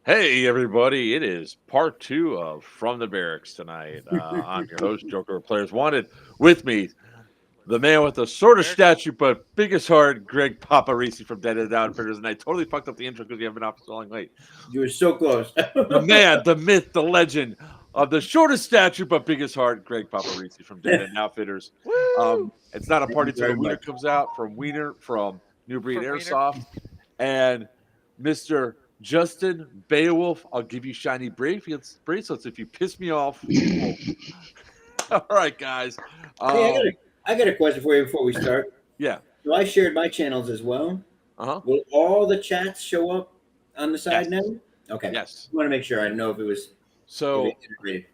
Hey, everybody. It is part two of From the Barracks tonight. I'm your host, Joker of Players Wanted. With me, the man with the shortest Eric? statue but biggest heart, Greg Paparisi from Dead and Outfitters. And I totally fucked up the intro because we haven't been off so long late. You were so close. The man, the myth, the legend of the shortest statue but biggest heart, Greg Paparisi from Dead and Outfitters. Woo! It's not a Thank party you till the very wiener much. comes out from New Breed From Wiener. Airsoft. And Mr. Justin Beowulf, I'll give you shiny bracelets if you piss me off. All right, guys. Hey, I got a question for you before we start. Yeah. So I shared my channels as well. Uh-huh. Will all the chats show up on the side Yes. now? Okay. Yes. I want to make sure I know if it So integrated.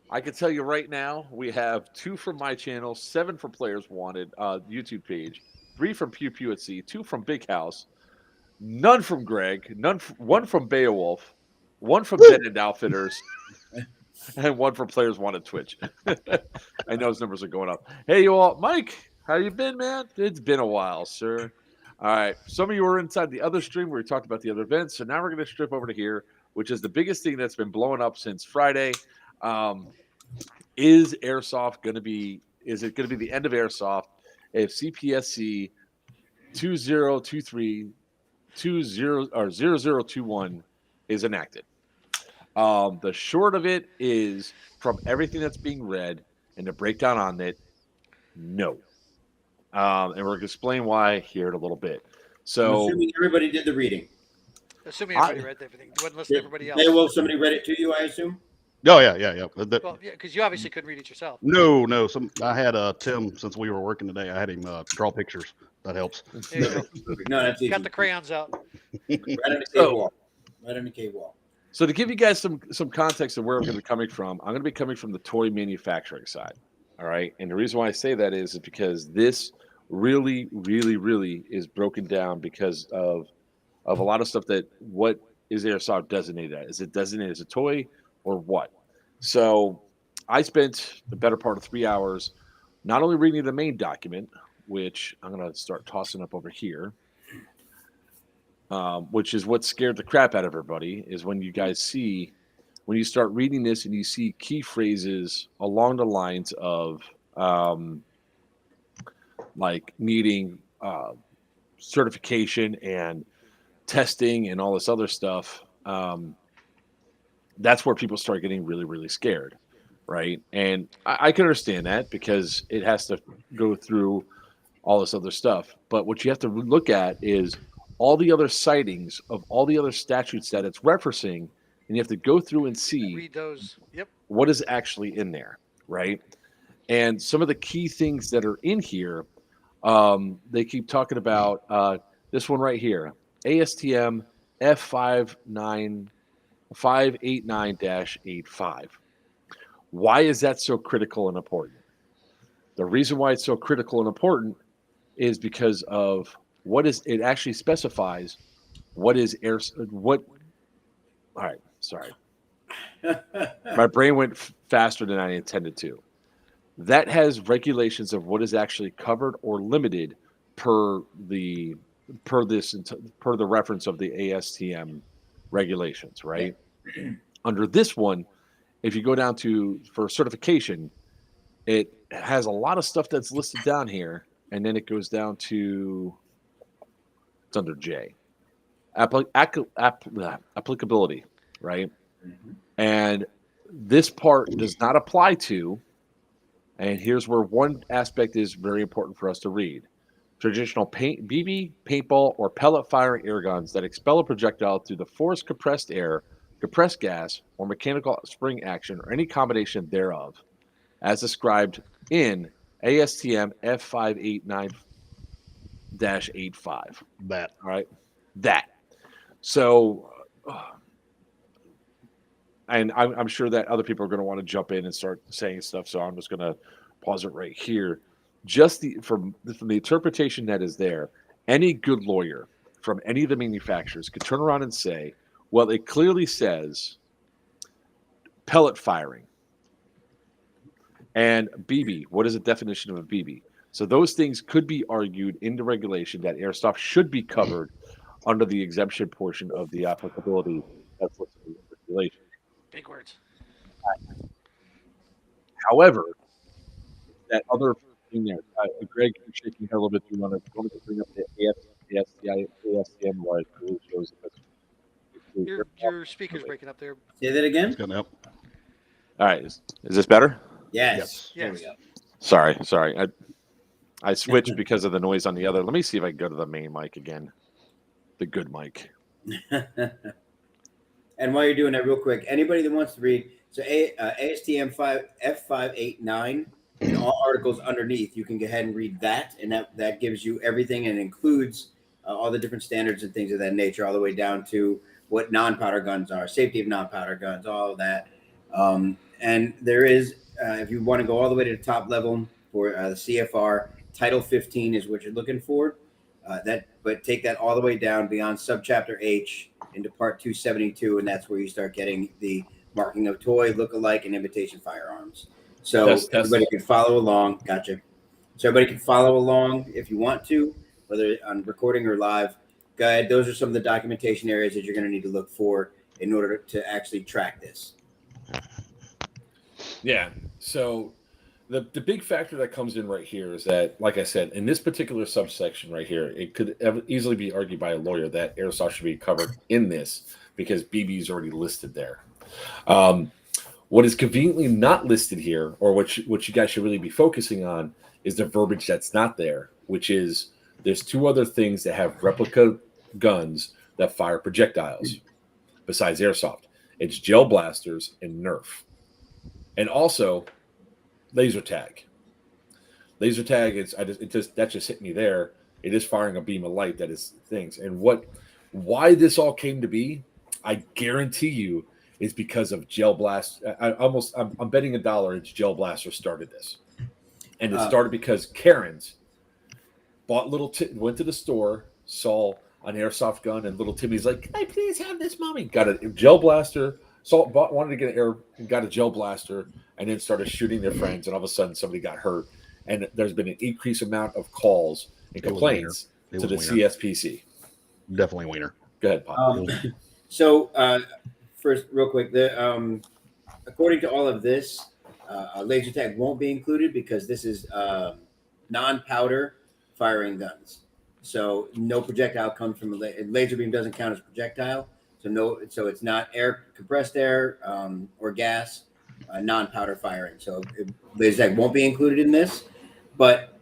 I can tell you right now, we have 2 from my channel, 7 from Players Wanted YouTube page, 3 from Pew Pew at Sea, 2 from Big House, none from Greg, 1 from Beowulf, 1 from Dead End Outfitters, and 1 from Players Wanted Twitch. I know his numbers are going up. Hey, you all, Mike, how you been, man? It's been a while, sir. All right, some of you were inside the other stream where we talked about the other events, so now we're going to strip over to here, which is the biggest thing that's been blowing up since Friday. Is Airsoft going to be? Is it going to be the end of Airsoft if CPSC 2023 0021 is enacted? The short of it is, from everything that's being read and the breakdown on it, no. And we're going to explain why here in a little bit. I'm So, assuming everybody did the reading. Assuming everybody read everything. You wouldn't listen to everybody else. Well, somebody read it to you, I assume? Oh yeah. Well, yeah, because you obviously couldn't read it yourself. No. I had Tim since we were working today. I had him draw pictures. That helps. There you go. No, that's easy. Got the crayons out. Right on the cave wall. Right on the cave wall. so to give you guys some context of where I'm going to be coming from, I'm going to be coming from the toy manufacturing side. All right, and the reason why I say that is because this really, really, really is broken down because of a lot of stuff that what is Airsoft designated as? Is it designated as a toy or what? So I spent the better part of 3 hours not only reading the main document, which I'm going to start tossing up over here, which is what scared the crap out of everybody, is when you guys see, when you start reading this and you see key phrases along the lines of like needing certification and testing and all this other stuff, that's where people start getting really, really scared, right? And I can understand that because it has to go through all this other stuff. But what you have to look at is all the other sightings of all the other statutes that it's referencing, and you have to go through and see Read those. Yep. what is actually in there, right? And some of the key things that are in here, they keep talking about this one right here, ASTM F589-85. Why is that so critical and important? The reason why it's so critical and important is because of what is it actually specifies what is air what all right, sorry. My brain went faster than I intended to. That has regulations of what is actually covered or limited per the reference of the ASTM regulations, right? Under this one, if you go down to for certification, it has a lot of stuff that's listed down here, and then it goes down to it's under J, applicability, right? And this part does not apply to, and here's where one aspect is very important for us to read: traditional BB, paintball, or pellet firing air guns that expel a projectile through the forced compressed air, compressed gas, or mechanical spring action, or any combination thereof, as described in ASTM F589-85. That. All right, that. So, and I'm sure that other people are going to want to jump in and start saying stuff. So I'm just going to pause it right here. Just from the interpretation that is there, any good lawyer from any of the manufacturers could turn around and say, well, it clearly says pellet firing. And BB, what is the definition of a BB? So those things could be argued in the regulation that airsoft should be covered under the exemption portion of the applicability that's listed population. Big words. However, that other thing there, Greg, you're shaking your head a little bit. Do you want to bring up the ASTM where it really shows that Your speaker's breaking up there. Say that again. It's gonna help. All right, is this better? Yes. Yes. There we Yes. Sorry. I switched because of the noise on the other. Let me see if I can go to the main mic again, the good mic. go. And while you're doing that, real quick, anybody that wants to read, so ASTM 5F589 and all articles underneath, you can go ahead and read that, and that gives you everything and includes all the different standards and things of that nature, all the way down to what non-powder guns are, safety of non-powder guns, all of that. And there is, if you want to go all the way to the top level for the CFR, Title 15 is what you're looking for. But take that all the way down beyond subchapter H into part 272, and that's where you start getting the marking of toy, look-alike, and imitation firearms. So everybody can follow along. Gotcha. So everybody can follow along if you want to, whether on recording or live. Go ahead. Those are some of the documentation areas that you're going to need to look for in order to actually track this. Yeah. So the big factor that comes in right here is that, like I said, in this particular subsection right here, it could easily be argued by a lawyer that airsoft should be covered in this because BB is already listed there. What is conveniently not listed here, or what you guys should really be focusing on, is the verbiage that's not there, which is there's two other things that have replica guns that fire projectiles besides airsoft. It's gel blasters and Nerf. And also laser tag. Laser tag that just hit me there. It is firing a beam of light that is things. And why this all came to be, I guarantee you, is because of gel blast. I'm betting $1 it's gel blaster started this. And it started because Karen's bought went to the store, saw an airsoft gun, and little Timmy's like, "Can I please have this, mommy?" Got a gel blaster. Wanted to get got a gel blaster, and then started shooting their friends, and all of a sudden somebody got hurt. And there's been an increased amount of calls and complaints to the CSPC. Definitely wiener. Go ahead, Pop. So first, real quick, according to all of this, laser tag won't be included because this is non-powder firing guns. So no projectile comes from a laser beam. Doesn't count as projectile. So it's not compressed air or gas, non-powder firing. So laser tag won't be included in this, but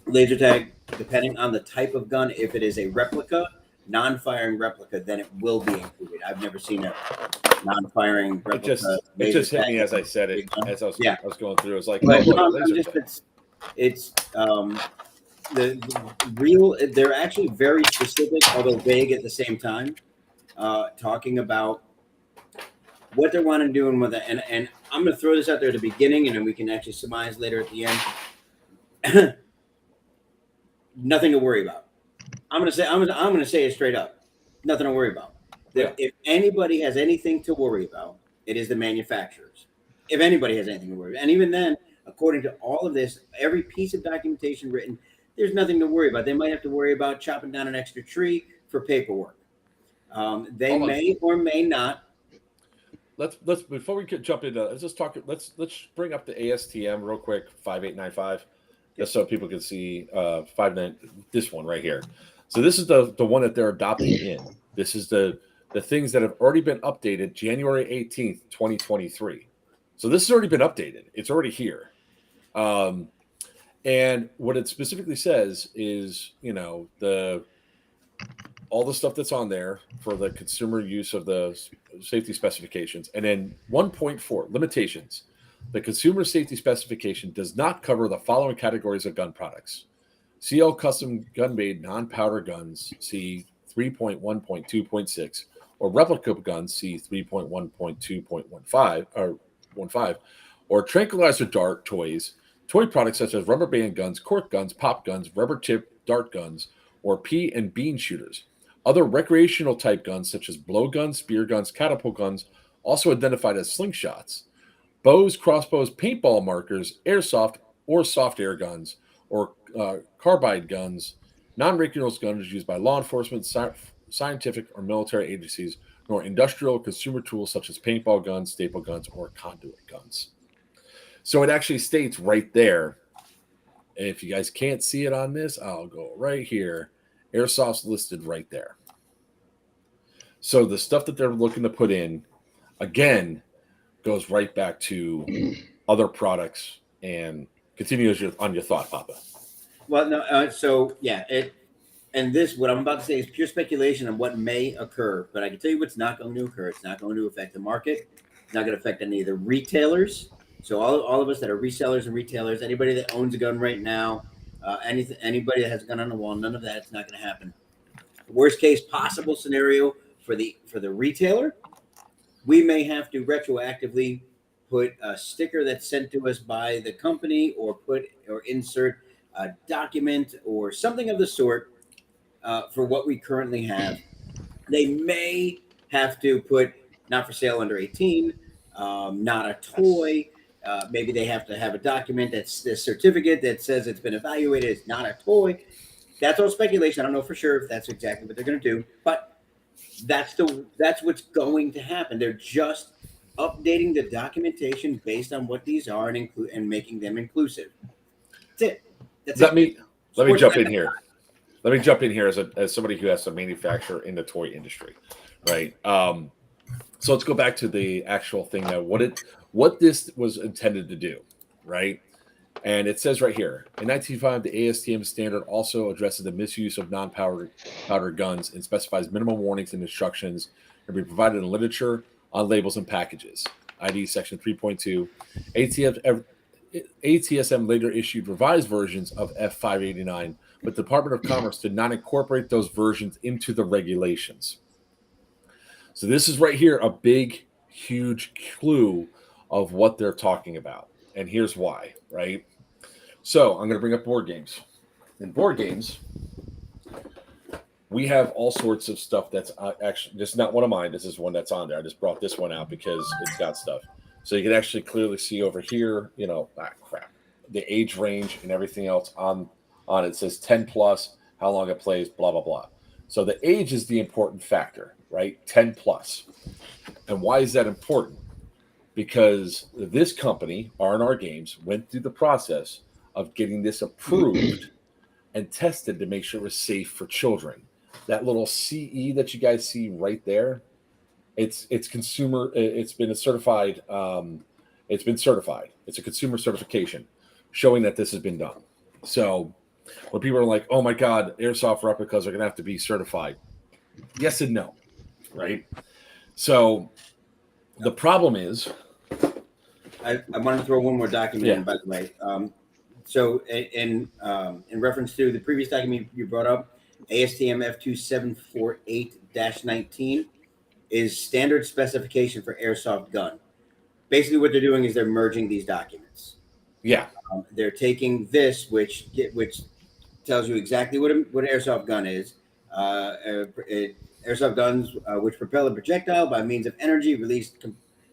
laser tag, depending on the type of gun, if it is a replica, non-firing replica, then it will be included. I've never seen a non-firing replica. It just hit me as I said it. As I was going through, it was like, but laser tag. It's the real. They're actually very specific, although vague at the same time. Talking about what they're wanting to do and and I'm going to throw this out there at the beginning, and then we can actually surmise later at the end. Nothing to worry about. I'm going to say it straight up. Nothing to worry about. If anybody has anything to worry about, it is the manufacturers. If anybody has anything to worry about, and even then, according to all of this, every piece of documentation written, there's nothing to worry about. They might have to worry about chopping down an extra tree for paperwork. They may or may not. Let's before we could jump into, let's just talk. Let's bring up the ASTM real quick, 5895, just so people can see 59. This one right here. So this is the one that they're adopting in. This is the things that have already been updated January 18th, 2023. So this has already been updated. It's already here. And what it specifically says is, all the stuff that's on there for the consumer use of the safety specifications. And then 1.4, limitations. The consumer safety specification does not cover the following categories of gun products. CL custom gun-made non-powder guns, see 3.1.2.6, or replica guns, see 3.1.2.15, or 15, or tranquilizer dart toys, toy products such as rubber band guns, cork guns, pop guns, rubber tip dart guns, or pea and bean shooters. Other recreational type guns such as blowguns, spear guns, catapult guns, also identified as slingshots, bows, crossbows, paintball markers, airsoft or soft air guns, or carbide guns, non-recreational guns used by law enforcement, scientific or military agencies, nor industrial or consumer tools such as paintball guns, staple guns, or conduit guns. So it actually states right there. If you guys can't see it on this, I'll go right here. Airsoft's listed right there. So the stuff that they're looking to put in, again, goes right back to other products and continues on your thought, Papa. Well, no, so yeah, and this, what I'm about to say is pure speculation on what may occur, but I can tell you what's not going to occur. It's not going to affect the market. It's not going to affect any of the retailers. So all of us that are resellers and retailers, anybody that owns a gun right now, anybody that has a gun on the wall, none of that. It's not going to happen. Worst case possible scenario for the retailer, we may have to retroactively put a sticker that's sent to us by the company, or insert a document or something of the sort for what we currently have. They may have to put not for sale under 18, not a toy. Maybe they have to have a document that's a certificate that says it's been evaluated. It's not a toy. That's all speculation. I don't know for sure if that's exactly what they're going to do, but that's what's going to happen. They're just updating the documentation based on what these are and making them inclusive. That's it. Let me jump in here. Let me jump in here as somebody who has to manufacture in the toy industry, right? So let's go back to the actual thing now. What this was intended to do, right? And it says right here, in 1905, the ASTM standard also addresses the misuse of non-powder guns and specifies minimum warnings and instructions to be provided in literature on labels and packages. ID section 3.2. ATSM later issued revised versions of F589, but the Department of Commerce did not incorporate those versions into the regulations. So this is right here a big, huge clue of what they're talking about. And here's why, right? So I'm going to bring up board games. In board games, we have all sorts of stuff that's actually, this is not one of mine. This is one that's on there. I just brought this one out because it's got stuff. So you can actually clearly see over here, the age range and everything else on it. It says 10 plus, how long it plays, blah, blah, blah. So the age is the important factor, right? 10 plus. And why is that important? Because this company, R&R Games, went through the process of getting this approved and tested to make sure it was safe for children. That little CE that you guys see right there, it's consumer. It's been certified. It's been certified. It's a consumer certification showing that this has been done. So when people are like, "Oh my God, airsoft replicas are going to have to be certified," yes and no, right? So the problem is, I want to throw one more document in, by the way. So in reference to the previous document you brought up, ASTM F2748-19 is standard specification for airsoft gun. Basically, what they're doing is they're merging these documents. Yeah, they're taking this, which tells you exactly what an airsoft gun is. Airsoft guns which propel a projectile by means of energy released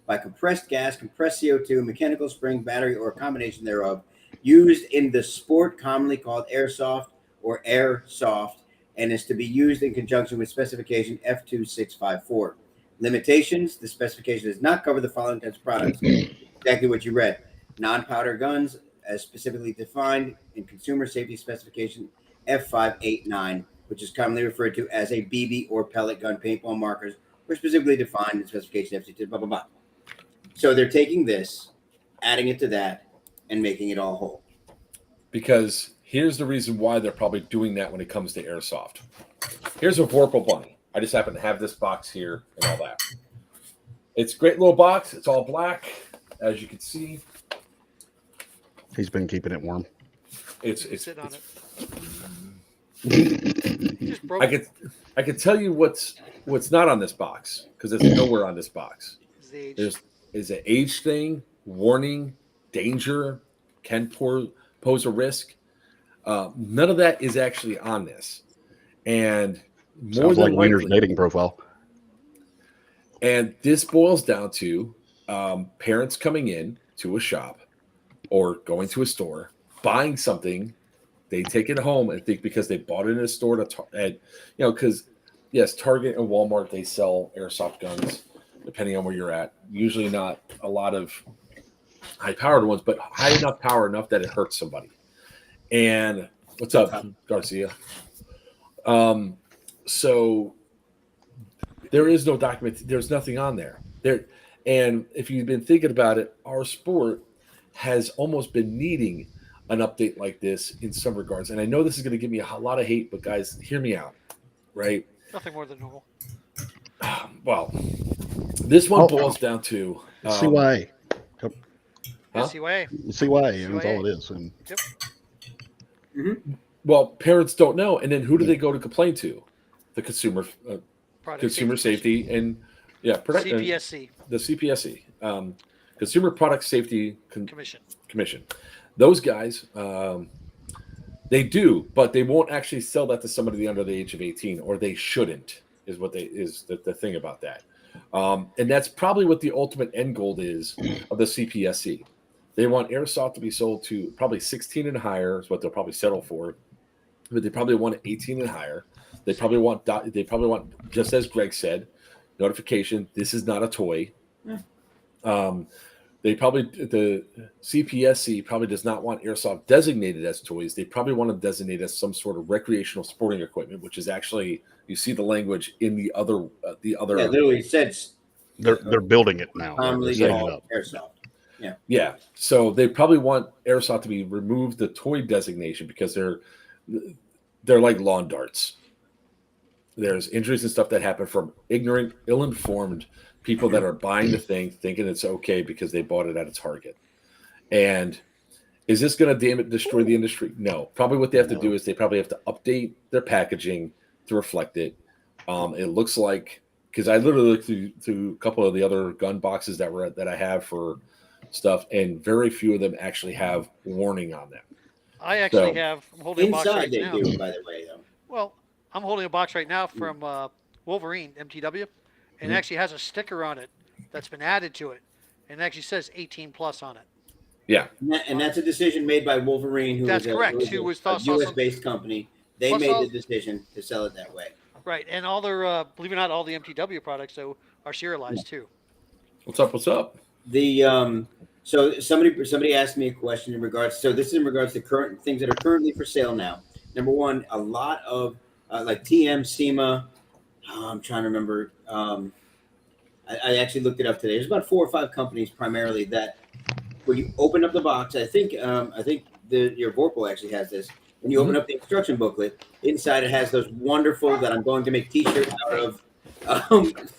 by compressed gas, compressed CO2, mechanical spring, battery, or a combination thereof, used in the sport commonly called airsoft or airsoft, and is to be used in conjunction with specification F2654. Limitations: the specification does not cover the following types of products. Exactly what you read. Non-powder guns, as specifically defined in consumer safety specification F589, which is commonly referred to as a BB or pellet gun paintball markers, were specifically defined in specification F6, blah, blah, blah. So they're taking this, adding it to that, and making it all whole. Because here's the reason why they're probably doing that when it comes to airsoft. Here's a Vorpal Bunny. I just happen to have this box here and all that. It's a great little box. It's all black, as you can see. He's been keeping it warm. Sit on it. He just broke it. I could tell you what's not on this box, because it's nowhere on this box. There's an age thing, warning, danger, can pose a risk. None of that is actually on this. And more Sounds than like Wiener's likely, dating profile. and this boils down to parents coming in to a shop or going to a store, buying something, they take it home and think because they bought it in a store because yes, Target and Walmart, they sell airsoft guns, depending on where you're at. Usually not a lot of high-powered ones, but high enough power enough that it hurts somebody. And what's up, Garcia? So there is no document. There's nothing on there. And if you've been thinking about it, our sport has almost been needing an update like this in some regards. And I know this is going to give me a lot of hate, but guys, hear me out, right? Nothing more than normal. Well, this one boils down to CYA. Huh? CYA. CYA, that's all it is. And Yep. well, parents don't know, and then who do they go to complain to? The consumer safety and CPSC. The CPSC, Consumer Product Safety Commission. Those guys, they do, but they won't actually sell that to somebody under the age of 18, or they shouldn't. Is the thing about that, and that's probably what the ultimate end goal is of the CPSC. They want airsoft to be sold to probably 16 and higher is what they'll probably settle for, but they probably want 18 and higher. They probably want just as Greg said, notification. This is not a toy. Yeah. The CPSC probably does not want airsoft designated as toys. They probably want to designate as some sort of recreational sporting equipment, which is actually, you see the language in the other. Yeah, literally says they're building it now. commonly They're setting it called up. airsoft. Yeah. So they probably want airsoft to be removed the toy designation because they're like lawn darts. There's injuries and stuff that happen from ignorant, ill-informed people that are buying the thing, thinking it's okay because they bought it at a Target. And is this going to destroy the industry? No. Probably what they have to do is they probably have to update their packaging to reflect it. It looks like, because I literally looked through a couple of the other gun boxes that I have for stuff, and very few of them actually have warning on them. I actually I'm holding a box Inside right they now. do, by the way, though. Well, I'm holding a box right now from Wolverine MTW, and it actually has a sticker on it that's been added to it, and it actually says 18 plus on it. Yeah. And that's a decision made by Wolverine, who That's is correct. a Who was U.S.-based company. They Plus made all- the decision to sell it that way. Right, and all their believe it or not, all the MTW products are serialized too. What's up? What's up? So somebody asked me a question in regards. So this is in regards to current things that are currently for sale now. Number one, a lot of like TM, SEMA. I'm trying to remember. I actually looked it up today. There's about 4 or 5 companies primarily that when you open up the box, I think your Vorpal actually has this. When you open up the instruction booklet, inside it has those wonderful that I'm going to make T-shirts out of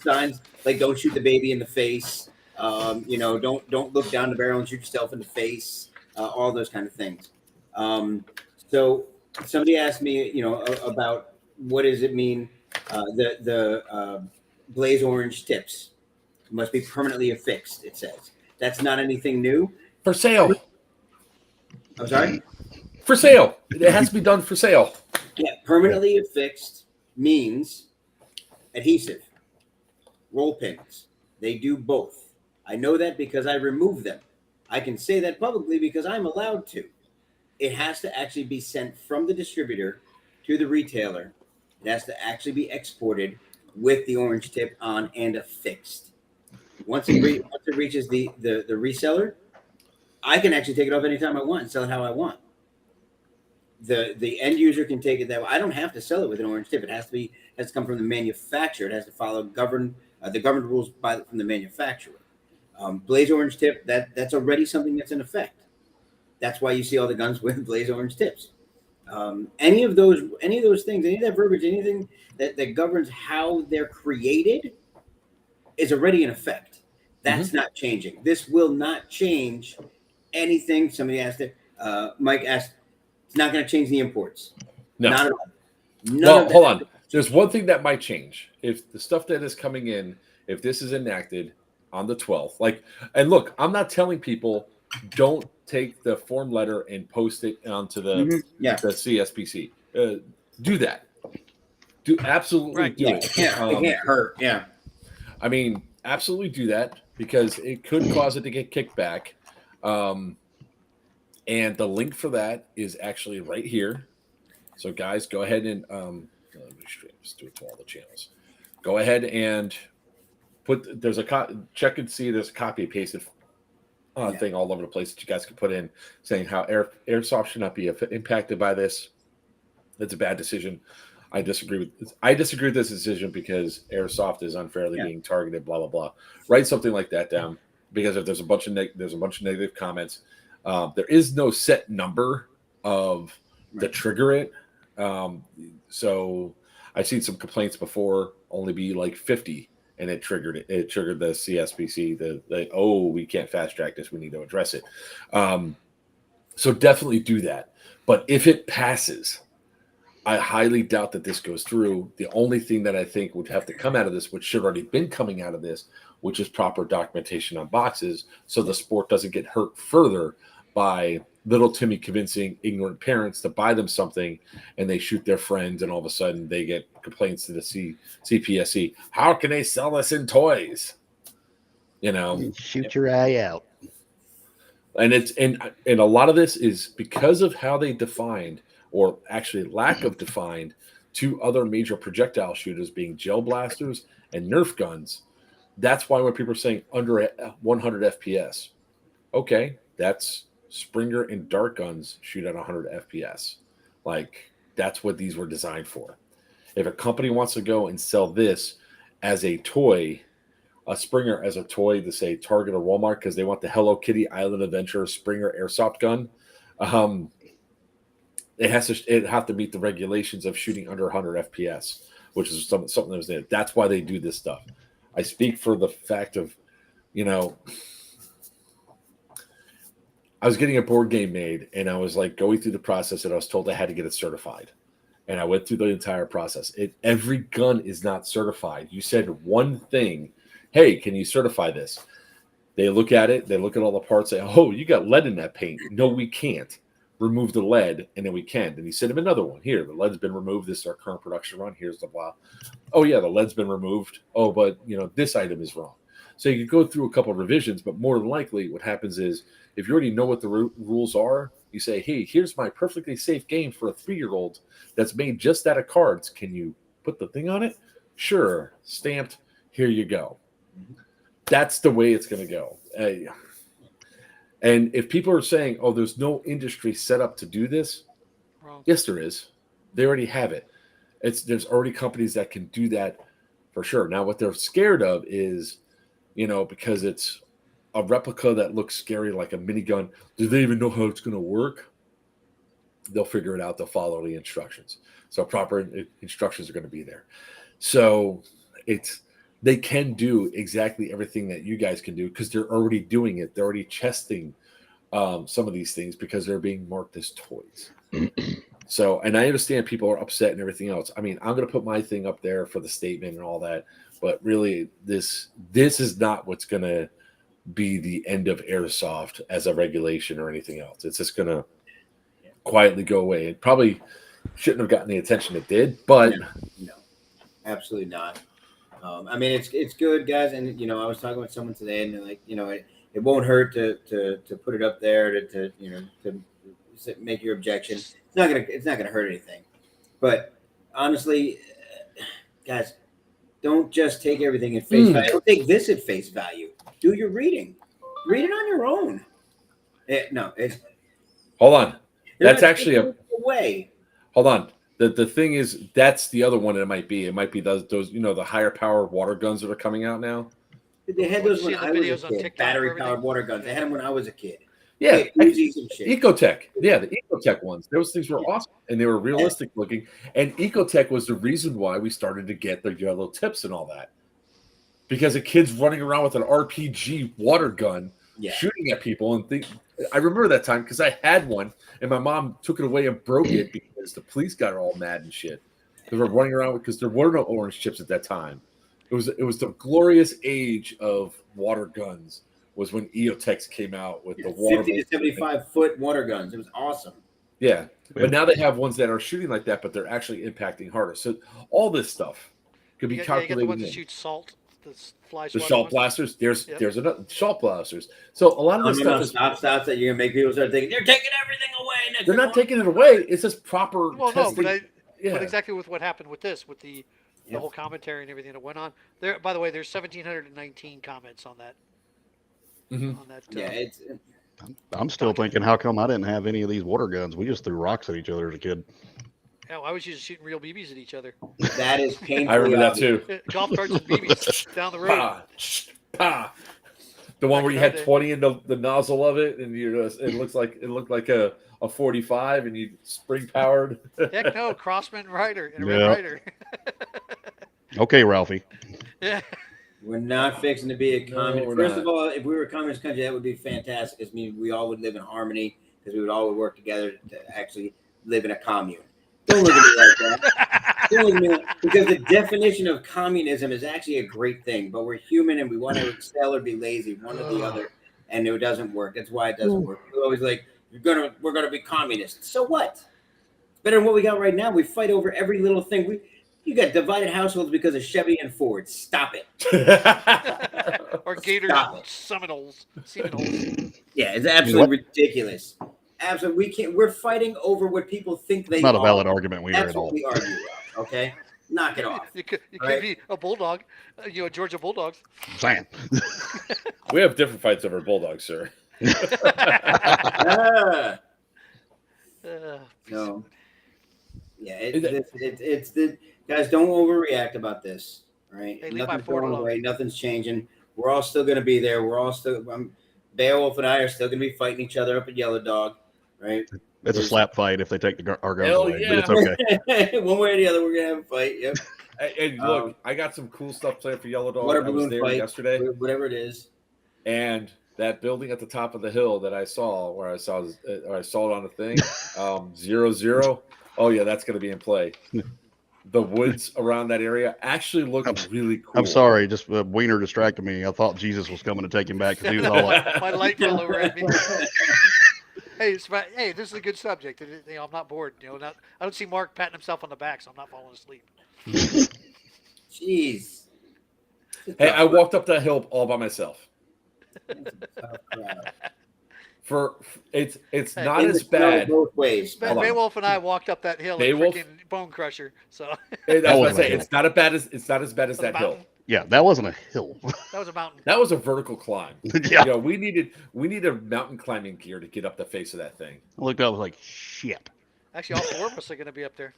signs like "Don't shoot the baby in the face." Don't look down the barrel and shoot yourself in the face. All those kind of things. So somebody asked me, about what does it mean? The blaze orange tips must be permanently affixed. It says that's not anything new. For sale. I'm sorry. For sale. It has to be done for sale. Yeah, permanently affixed means adhesive. Roll pins. They do both. I know that because I remove them. I can say that publicly because I'm allowed to. It has to actually be sent from the distributor to the retailer. It has to actually be exported with the orange tip on and affixed. Once it reaches the reseller, I can actually take it off anytime I want and sell it how I want. The end user can take it that way. I don't have to sell it with an orange tip. It has to come from the manufacturer. It has to follow the government rules from the manufacturer. Blaze orange tip, that's already something that's in effect. That's why you see all the guns with blaze orange tips. Any of those things, any of that verbiage, anything that governs how they're created is already in effect. That's not changing. This will not change anything. Somebody asked it. Mike asked, it's not going to change the imports. No. Not at all. Well, hold on. There's one thing that might change. If the stuff that is coming in, if this is enacted on the 12th, and look, I'm not telling people don't take the form letter and post it onto the CSPC. Do that. Absolutely do it. It can't hurt. Yeah. I mean, absolutely do that because it could cause it to get kicked back. And the link for that is actually right here. So guys, go ahead and let me streams. Do it to all the channels. Go ahead and there's a check and see. There's a copy and pasted thing all over the place that you guys can put in saying how Airsoft should not be impacted by this. It's a bad decision. I disagree with this decision because Airsoft is unfairly being targeted. Blah blah blah. Write something like that down because if there's a bunch of negative comments, there is no set number of to trigger it. So I've seen some complaints before only be like 50. And it triggered it. It triggered the CSPC. We can't fast track this. We need to address it. So definitely do that. But if it passes, I highly doubt that this goes through. The only thing that I think would have to come out of this, which should already been coming out of this, which is proper documentation on boxes, so the sport doesn't get hurt further by little Timmy convincing ignorant parents to buy them something, and they shoot their friends, and all of a sudden they get complaints to the CPSC. How can they sell this in toys? Shoot your eye out. And a lot of this is because of how they defined, or actually lack of defined, two other major projectile shooters being gel blasters and Nerf guns. That's why when people are saying under 100 FPS, okay, that's Springer and dart guns shoot at 100 FPS. Like, that's what these were designed for. If a company wants to go and sell this as a toy, a Springer as a toy to say Target or Walmart because they want the Hello Kitty Island Adventure Springer airsoft gun, it have to meet the regulations of shooting under 100 FPS, which is something that was there. That's why they do this stuff. I speak for the fact of, I was getting a board game made, and I was like going through the process, and I was told I had to get it certified. And I went through the entire process. Every gun is not certified. You said one thing, hey, can you certify this? They look at it, they look at all the parts, say, oh, you got lead in that paint. No, we can't. Remove the lead, and then we can. And he sent him another one. Here, the lead's been removed. This is our current production run. Here's the blah. Oh, yeah, the lead's been removed. Oh, but, this item is wrong. So you could go through a couple of revisions, but more than likely what happens is if you already know what the rules are, you say, hey, here's my perfectly safe game for a 3-year-old that's made just out of cards. Can you put the thing on it? Sure. Stamped. Here you go. That's the way it's going to go. And if people are saying, oh, there's no industry set up to do this, Wrong. Yes, there is. They already have it. There's already companies that can do that for sure. Now, what they're scared of is, because it's a replica that looks scary like a minigun, do they even know how it's going to work? They'll figure it out. They'll follow the instructions. So proper instructions are going to be there. So they can do exactly everything that you guys can do because they're already doing it. They're already testing some of these things because they're being marked as toys. So, and I understand people are upset and everything else. I mean, I'm going to put my thing up there for the statement and all that, but really this is not what's going to be the end of Airsoft as a regulation or anything else. It's just going to quietly go away. It probably shouldn't have gotten the attention it did, but no, absolutely not. I mean, it's good, guys. And, I was talking with someone today and they're like, it won't hurt to put it up there to make your objection. It's not gonna hurt anything. But honestly, guys, don't just take everything at face value. Don't take this at face value. Do your reading. Read it on your own. Hold on. That's actually a way. Hold on. The thing is, that's the other one it might be. It might be those the higher power water guns that are coming out now. They had those when See the I was videos a on kid. TikTok Battery or powered everything? water guns. They had them when I was a kid. Yeah, Uzis and shit. Ecotech. Yeah, the Ecotech ones. Those things were awesome, and they were realistic looking. And Ecotech was the reason why we started to get the yellow tips and all that, because a kid's running around with an RPG water gun, shooting at people, and I remember that time because I had one, and my mom took it away and broke it because the police got all mad and shit. They were running around because there were no orange chips at that time. It was the glorious age of water guns. Was when EOTechs came out with the water 50 to 75-foot water guns. It was awesome. Yeah, but now they have ones that are shooting like that, but they're actually impacting harder. So all this stuff could be You calculated. get the ones in. that shoot salt. The Salt blasters. There's another salt blasters. So a lot of this stuff is stop that you're gonna make people start thinking they're taking everything away. they're not taking it away. It's just proper Well, no, testing. but But exactly with what happened with this, with the Yep. whole commentary and everything that went on. There, by the way, there's 1,719 comments on that. Mhm. On that. Yeah, it's I'm still thinking, how come I didn't have any of these water guns? We just threw rocks at each other as a kid. Hell, I was just shooting real BBs at each other. that is painfully I remember that obvious. too. Golf carts and BBs down the road. Pa, pa. The one Back where in you our had day. 20 in the nozzle of it, and it looked like a 45, and you spring powered. Heck no, Crossman Rider and a Red Yeah. Rider. Okay, Ralphie. Yeah. We're not fixing to be a No, communist. we're First not. of all, if we were a communist country, that would be fantastic. Because we all would live in harmony. Because we would all work together to actually live in a commune. Don't look at me like that. Don't look at me like, because the definition of communism is actually a great thing. But we're human and we want to excel or be lazy, one or the other, and it doesn't work. That's why it doesn't work. We're always like, we're gonna be communists. So what? It's better than what we got right now. We fight over every little thing. You got divided households because of Chevy and Ford. Stop it. Or Gators Stop and it. Seminoles. Yeah, it's absolutely ridiculous. Absolutely, we can't. We're fighting over what people think they It's not a are. valid argument we hear That's at all. what we argue about. Okay, knock it off. You could Right. be a bulldog. Georgia Bulldogs. Saying. We have different fights over bulldogs, sir. Ah, Uh, no. Yeah, it's the guys. Don't overreact about this. Right? Hey, leave my Nothing's Ford going alone. away. Nothing's changing. We're all still going to be there. We're all still. Beowulf and I are still going to be fighting each other up at Yellow Dog. Right? It's a slap fight if they take our guns Hell away, yeah. but it's okay. One way or the other, we're gonna have a fight. Yep. And look, I got some cool stuff planned for Yellow Dog. Water I was balloon there fight, yesterday, whatever it is. and that building at the top of the hill that I saw, where I saw it on the thing, 0-0. Oh yeah, that's going to be in play. The woods around that area actually look really cool. I'm sorry, just Wiener distracted me. I thought Jesus was coming to take him back because he was all like, my light fell over at me. Hey, this is a good subject. I'm not bored. I don't see Mark patting himself on the back, so I'm not falling asleep. Jeez. Hey, I walked up that hill all by myself. It's not as bad. Both ways. Beowulf and I walked up that hill in Beowulf? freaking Bone Crusher. So Hey, that's what I wasn't say. a hill. It's not as bad as that hill. mountain. yeah, that wasn't a hill. That was a mountain. That was a vertical climb. Yeah. We needed mountain climbing gear to get up the face of that thing. I looked up, I was like, shit. Actually, all four of us are going to be up there.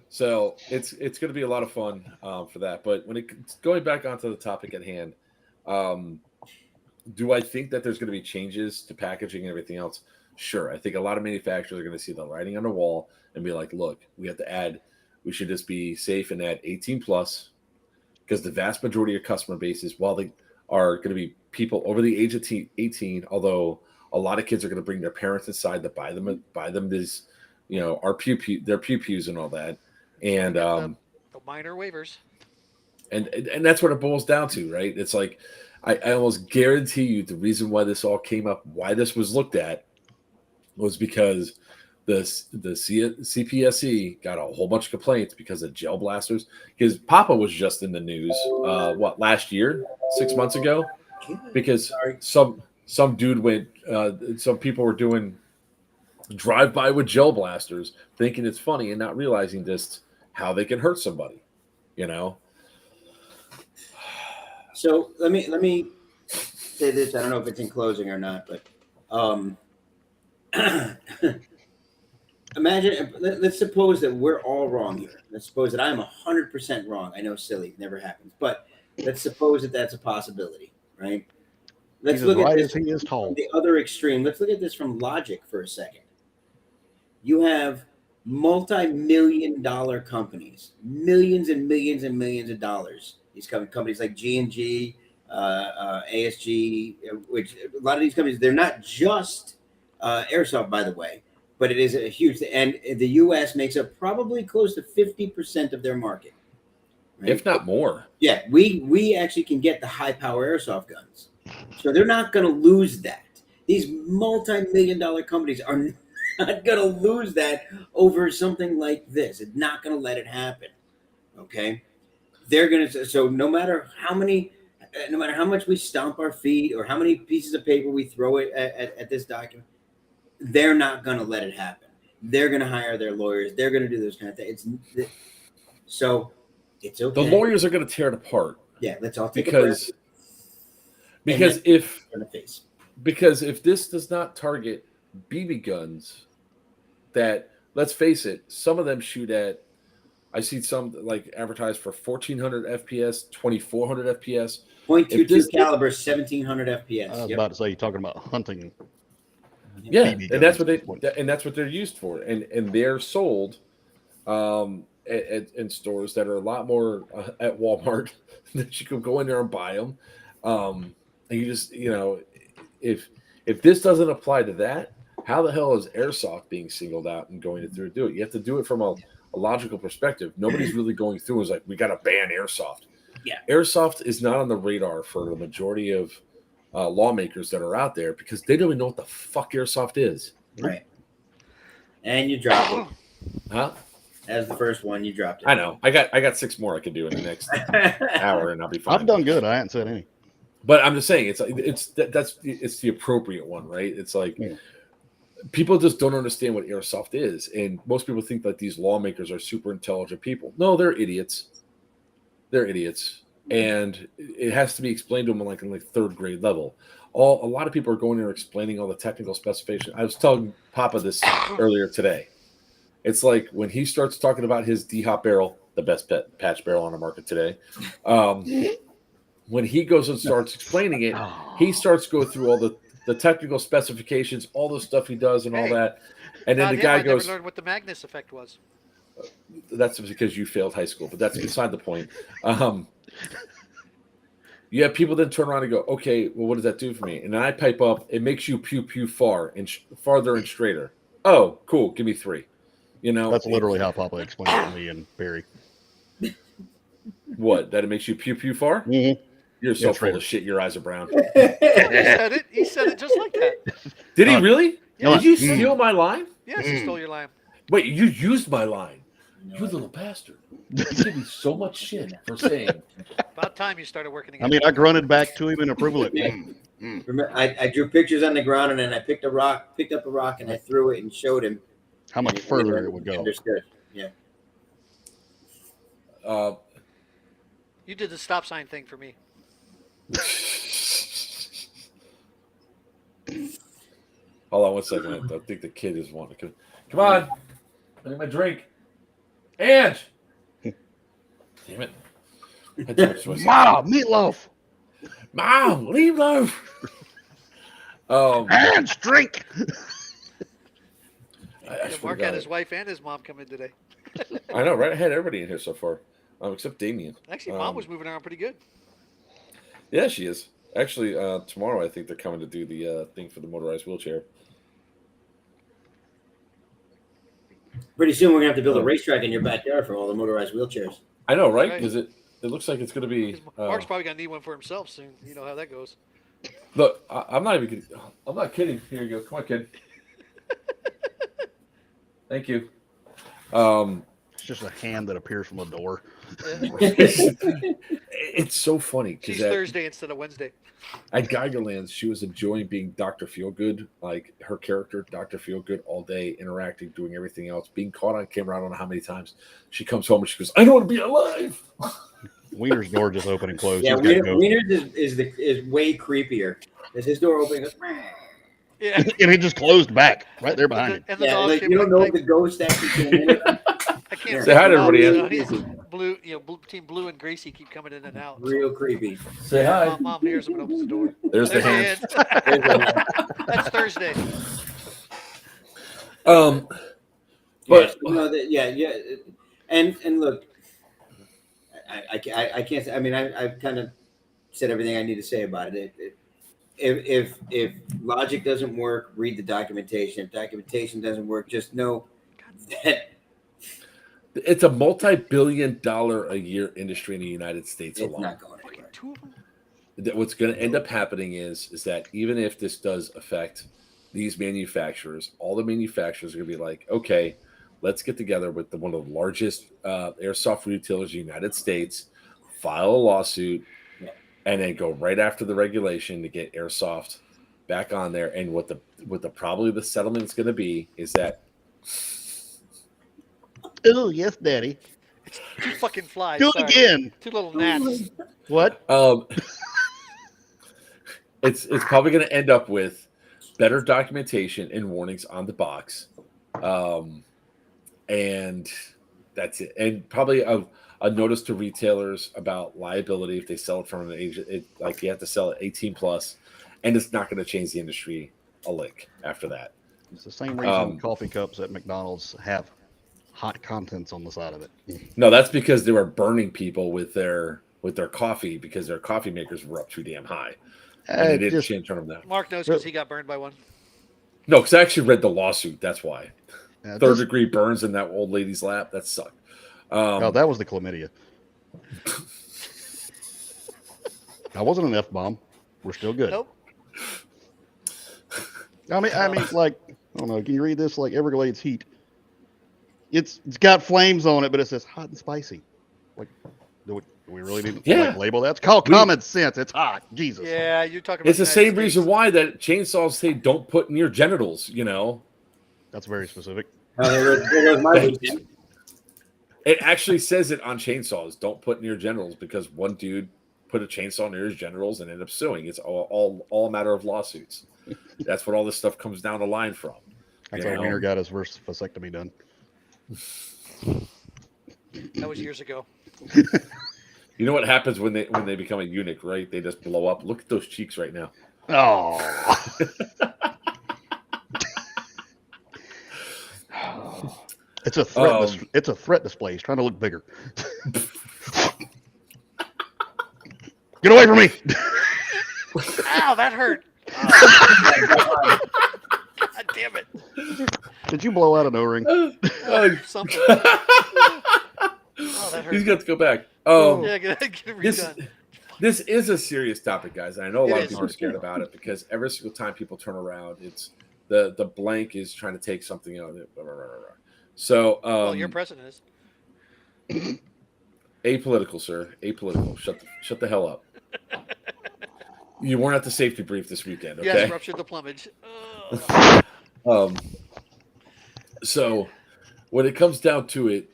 So it's going to be a lot of fun for that. But going back onto the topic at hand, do I think that there's going to be changes to packaging and everything else? Sure. I think a lot of manufacturers are going to see the writing on the wall and be like, look, we should just be safe and add 18 plus, because the vast majority of customer bases, while they are going to be people over the age of 18, although a lot of kids are going to bring their parents inside to buy them this, our their pew-pews and all that. And The minor waivers. and that's what it boils down to, right? It's like, I almost guarantee you the reason why this all came up, why this was looked at, was because the CPSC got a whole bunch of complaints because of gel blasters. Because Papa was just in the news, last year, 6 months ago, because some dude went, some people were doing drive-by with gel blasters, thinking it's funny and not realizing just how they can hurt somebody, So let me say this. I don't know if it's in closing or not, but imagine. Let's suppose that we're all wrong here. Let's suppose that I'm 100% wrong. I know, silly, it never happens, but let's suppose that that's a possibility, right? Let's He's look as at right this as he is from tall. the other extreme. Let's look at this from logic for a second. You have multi-million-dollar companies, millions and millions and millions of dollars. These companies like G&G, ASG, which a lot of these companies, they're not just Airsoft, by the way, but it is a huge thing. And the U.S. makes up probably close to 50% of their market. Right? if not more. Yeah, we actually can get the high-power Airsoft guns. So they're not going to lose that. These multi-million-dollar companies are not going to lose that over something like this. It's not going to let it happen. Okay? They're going to, so no matter how much we stomp our feet or how many pieces of paper we throw at this document, they're not going to let it happen. they're going to hire their lawyers. They're going to do those kind of things. So it's okay. The lawyers are going to tear it apart. Yeah, let's all take because a because then if in the face. because if this does not target BB guns, that, let's face it, some of them shoot at, I see some like advertised for 1400 FPS, 2400 FPS. .22 caliber, 1700 FPS. I was Yep. about to say, you're talking about hunting. Yeah, BB and that's guns. what they're used for, and they're sold in stores that are a lot more at Walmart that you can go in there and buy them. And you just, if this doesn't apply to that, how the hell is Airsoft being singled out and going through to do it? You have to do it from a logical perspective. Nobody's really going through and is like, we got to ban Airsoft. Yeah. Airsoft is not on the radar for the majority of lawmakers that are out there because they don't even know what the fuck Airsoft is. Right. And you dropped it. Huh? As the first one, you dropped it. I know. I got 6 more I could do in the next hour, and I'll be fine. I've done good. I haven't said any. But I'm just saying, it's the appropriate one, right? It's like people just don't understand what Airsoft is, and most people think that these lawmakers are super intelligent people. No, they're idiots. They're idiots, and it has to be explained to them in like third grade level. A lot of people are going there explaining all the technical specifications. I was telling Papa this earlier today. It's like when he starts talking about his D-Hop barrel, the best patch barrel on the market today. When he goes and starts explaining it, he starts going through all the technical specifications, all the stuff he does and all that. And then the guy goes, never learned what the Magnus effect was. that's because you failed high school, but that's beside the point. You have people then turn around and go, okay, well, what does that do for me? And then I pipe up, it makes you pew farther and straighter. Oh, cool. Give me 3. That's literally how Papa explained it to me and Barry. What? That it makes you pew far? Mm-hmm. You're so Yeah, full of shit. Your eyes are brown. He said it. He said it just like that. Did he really? Yeah. Did you steal my line? Yes, he stole your line. Wait, you used my line. You little bastard. You give me so much shit for saying. About time you started working again. I mean, I grunted back to him in approval. Remember, I drew pictures on the ground, and then I picked up a rock, and I threw it and showed him how much further it would go. Understood. Yeah. You did the stop sign thing for me. Hold on 1 second. I think the kid is wanting to come on. I need my drink. Ange! Damn it. Mom, meatloaf. Mom, leave loaf. Ange, drink. Mark had his wife and his mom come in today. I know, right? I had everybody in here so far, except Damien. Actually, mom was moving around pretty good. Yeah, she is. Actually, tomorrow I think they're coming to do the thing for the motorized wheelchair. Pretty soon we're gonna have to build a racetrack in your backyard for all the motorized wheelchairs. I know, right? Right. Because it looks like it's going to be. Mark's probably gonna need one for himself soon. You know how that goes. Look, I'm not even kidding. I'm not kidding. Here you go. Come on, kid. Thank you. It's just a hand that appears from a door. It's so funny She's because Thursday instead of Wednesday. at Geigerlands, she was enjoying being Dr. Feelgood, like her character, Dr. Feelgood, all day, interacting, doing everything else, being caught on camera. I don't know how many times she comes home and she goes, "I don't want to be alive." Wiener's door just open and closed. Yeah, He's gotta go. Wiener's is way creepier. As his door open, goes, Yeah. And it just closed back right there behind him. And the yeah, dog like, came you don't like- know if the ghost actually came in. I can't Say hi to everybody, Ann. Blue, Team Blue and Gracie keep coming in and out. Real creepy. Say hi. Mom hears him and opens the door. There's the There's hand. hand. That's Thursday. But yeah. And look, I can't say. I mean, I've kind of said everything I need to say about it. If logic doesn't work, read the documentation. If documentation doesn't work, just know that it's a multi-billion-dollar a year industry in the United States it's alone. not going anywhere. Two of them. That what's going to end up happening is that even if this does affect these manufacturers, all the manufacturers are going to be like, okay, let's get together with one of the largest airsoft retailers in the United States, file a lawsuit, and then go right after the regulation to get airsoft back on there. And what the probably the settlement is going to be is that Oh, yes, Daddy. Two fucking flies. Do it sorry. again. Two little gnats. What? It's probably going to end up with better documentation and warnings on the box, and that's it. And probably a notice to retailers about liability if they sell it from an age. Like you have to sell it 18 plus, and it's not going to change the industry a lick after that. It's the same reason coffee cups at McDonald's have hot contents on the side of it. No, that's because they were burning people with their coffee because their coffee makers were up too damn high. And they didn't change on them now. Mark knows because he got burned by one. No, because I actually read the lawsuit. That's why. Yeah, Third degree burns in that old lady's lap. That sucked. Oh, that was the chlamydia. That wasn't an F-bomb. We're still good. Nope. I mean, like, I don't know. Can you read this? Like Everglades heat. It's got flames on it, but it says hot and spicy. Like, do we really need to label that? It's called common sense. It's hot. Jesus. Yeah, you're talking about. It's the same reason why that chainsaws say don't put near genitals. You know. That's very specific. It actually says it on chainsaws. Don't put near genitals because one dude put a chainsaw near his genitals and ended up suing. It's all a matter of lawsuits. That's what all this stuff comes down the line from. That's how Wiener got his first vasectomy done. That was years ago. You know what happens when they become a eunuch, right? They just blow up. Look at those cheeks right now. Oh. It's a threat. It's a threat display. He's trying to look bigger. Get away from me! Ow, that hurt. Oh. God damn it! Did you blow out an O-ring? Something. Oh, that hurt. He's got to go back. Yeah, get it redone. This is a serious topic, guys. And I know a lot of is. people are scared about it because every single time people turn around, it's the blank is trying to take something out of it. So, well, your president is apolitical, sir. Apolitical. Shut the hell up. You weren't at the safety brief this weekend, okay? Yes, ruptured the plumage. So when it comes down to it,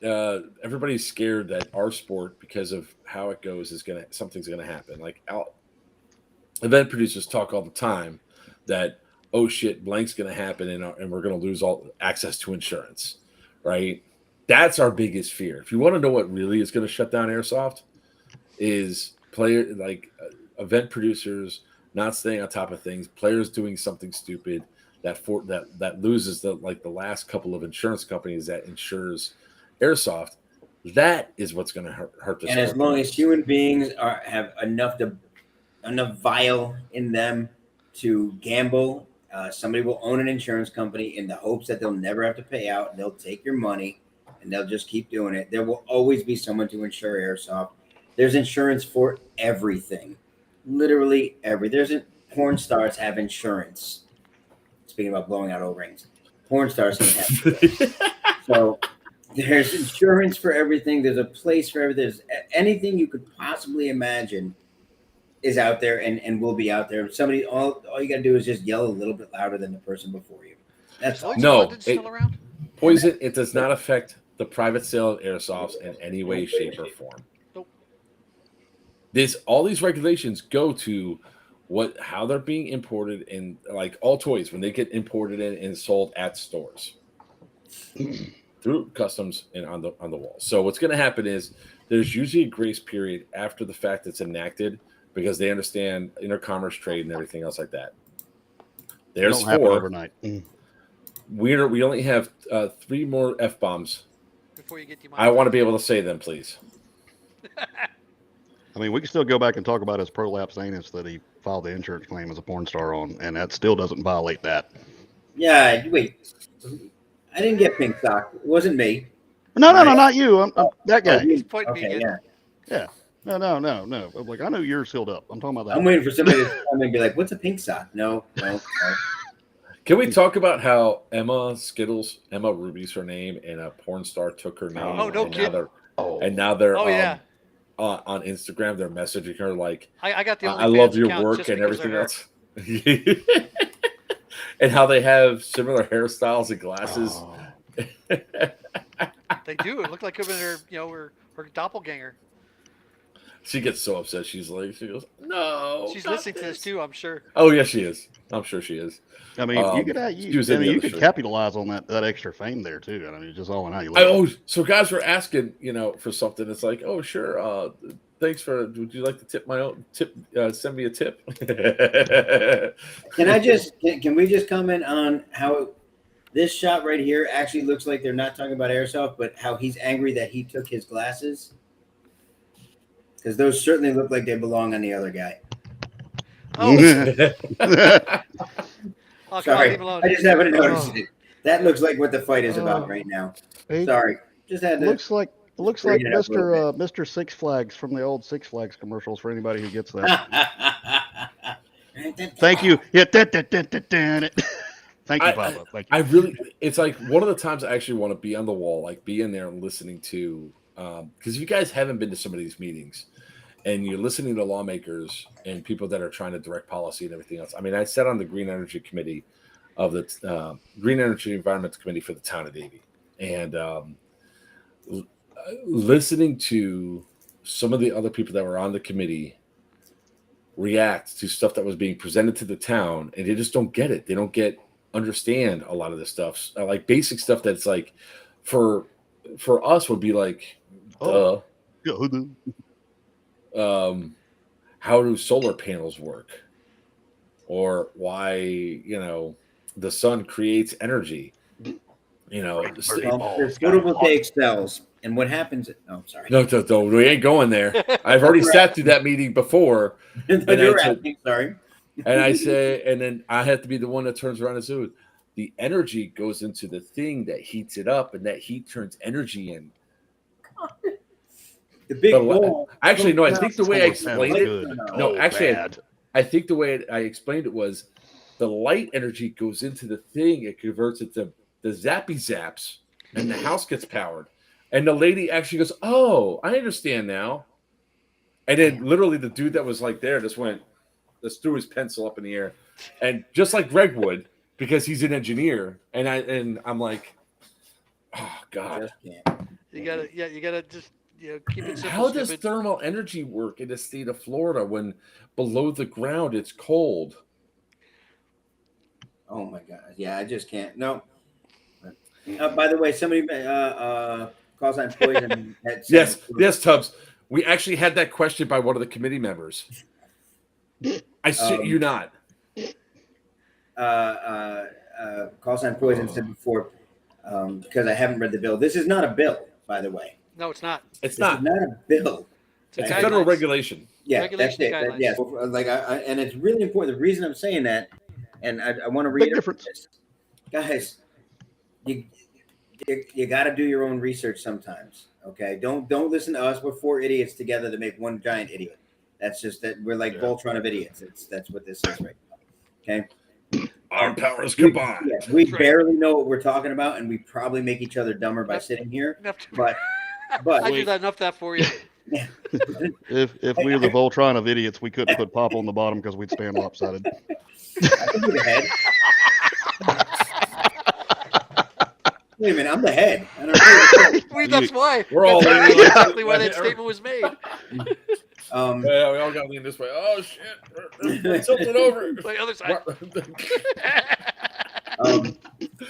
everybody's scared that our sport, because of how it goes, something's gonna happen. Like event producers talk all the time that, oh shit, blank's gonna happen and we're gonna lose all access to insurance, right? That's our biggest fear. If you want to know what really is going to shut down Airsoft, is event producers not staying on top of things, players doing something stupid that loses the last couple of insurance companies that insures Airsoft. That is what's going to hurt this. And as long as human beings have enough vile in them to gamble, somebody will own an insurance company in the hopes that they'll never have to pay out. They'll take your money and they'll just keep doing it. There will always be someone to insure Airsoft. There's insurance for everything. Literally porn stars have insurance. Speaking about blowing out O-rings, porn stars can have. So there's insurance for everything. There's a place for everything. There's anything you could possibly imagine is out there and will be out there. All you got to do is just yell a little bit louder than the person before you. That's all. No, Poison. It does not affect the private sale of Airsofts in any way, shape, or form. Nope. All these regulations go to how they're being imported in, like all toys when they get imported in and sold at stores through customs and on the wall. So what's going to happen is there's usually a grace period after the fact that's enacted because they understand intercommerce trade and everything else like that. There's 4 overnight. We only have 3 more F-bombs. Before you get I want to be able to say them, please. I mean, we can still go back and talk about his prolapse anus that he filed the insurance claim as a porn star on, and that still doesn't violate that. Yeah, wait. I didn't get pink sock. It wasn't me. No, not you. I'm that guy. He's pointing me Okay, again. Yeah. No. I'm like, I know you're sealed up. I'm talking about that. I'm waiting for somebody to come and be like, "What's a pink sock?" No. Can we talk about how Emma Ruby's her name, and a porn star took her name? Oh, no kidding. Now they're Oh, yeah. On Instagram, they're messaging her like, I got the I love your work and everything else. And how they have similar hairstyles and glasses. They do. It looked like her doppelganger. She gets so upset. She goes, no. She's not listening to this too, I'm sure. Oh, yes, she is. I'm sure she is. I mean, you could she was in the you other could stream. capitalize on that extra fame there too. I mean, just all in how you look. So guys were asking, for something. It's like, oh, sure. Thanks for. Would you like to tip my own tip? Send me a tip. Can we just comment on how this shot right here actually looks like they're not talking about airsoft, but how he's angry that he took his glasses? Because those certainly look like they belong on the other guy. Oh, Sorry, God, I just haven't noticed it. That looks like what the fight is about right now. Sorry, just had to. Looks like bring it up a little Mr. Six Flags from the old Six Flags commercials for anybody who gets that. Thank you. Yeah, Thank you, Papa. Thank you. I really, it's like one of the times I actually want to be on the wall, like be in there and listening to, because if you guys haven't been to some of these meetings and you're listening to lawmakers and people that are trying to direct policy and everything else. I mean, I sat on the Green Energy Committee of the Green Energy Environment Committee for the town of Davie, and listening to some of the other people that were on the committee react to stuff that was being presented to the town, and they just don't get it. They don't understand a lot of this stuff, like basic stuff that's like for us would be like, how do solar panels work, or why the sun creates energy. There's photovoltaic cells, and what happens? Oh, sorry. No, we ain't going there. I've already sat through that meeting before. Sorry. And I say, and then I have to be the one that turns around and says, the energy goes into the thing that heats it up, and that heat turns energy in. The big ball. Actually, no, I think the way I explained it. Good. No, actually, I think the way I explained it was the light energy goes into the thing. It converts it to the zappy zaps, and the house gets powered. And the lady actually goes, "Oh, I understand now." And then literally the dude that was like there just threw his pencil up in the air, and just like Greg would, because he's an engineer, and I'm like, oh God, you gotta just keep it simple. How does thermal energy work in the state of Florida when below the ground it's cold? Oh my God! Yeah, I just can't. No. By the way, somebody call sign poison. Yes, Tubbs. We actually had that question by one of the committee members. I shit you not. Call sign poison said before, because I haven't read the bill. This is not a bill, by the way. No, it's not. It's This not. is not a bill. It's a federal regulation. Yeah, Regulation that's it. guidelines. Yes, and it's really important. The reason I'm saying that, and I want to Big read difference. this, guys. You got to do your own research sometimes. Okay, don't listen to us. We're four idiots together to make one giant idiot. That's just that we're like Voltron of idiots. That's what this is right now. Okay, Our powers combined. we barely know what we're talking about, and we probably make each other dumber by sitting here. But I do that enough that for you. yeah. If we were the Voltron of idiots, we couldn't put Pop on the bottom because we'd stand lopsided. I can be the head. Wait a minute, I'm the head. I don't know. That's why. We're all That's leaning exactly why that statement was made. Yeah, we all got to lean this way. Oh shit! Something over. The other side.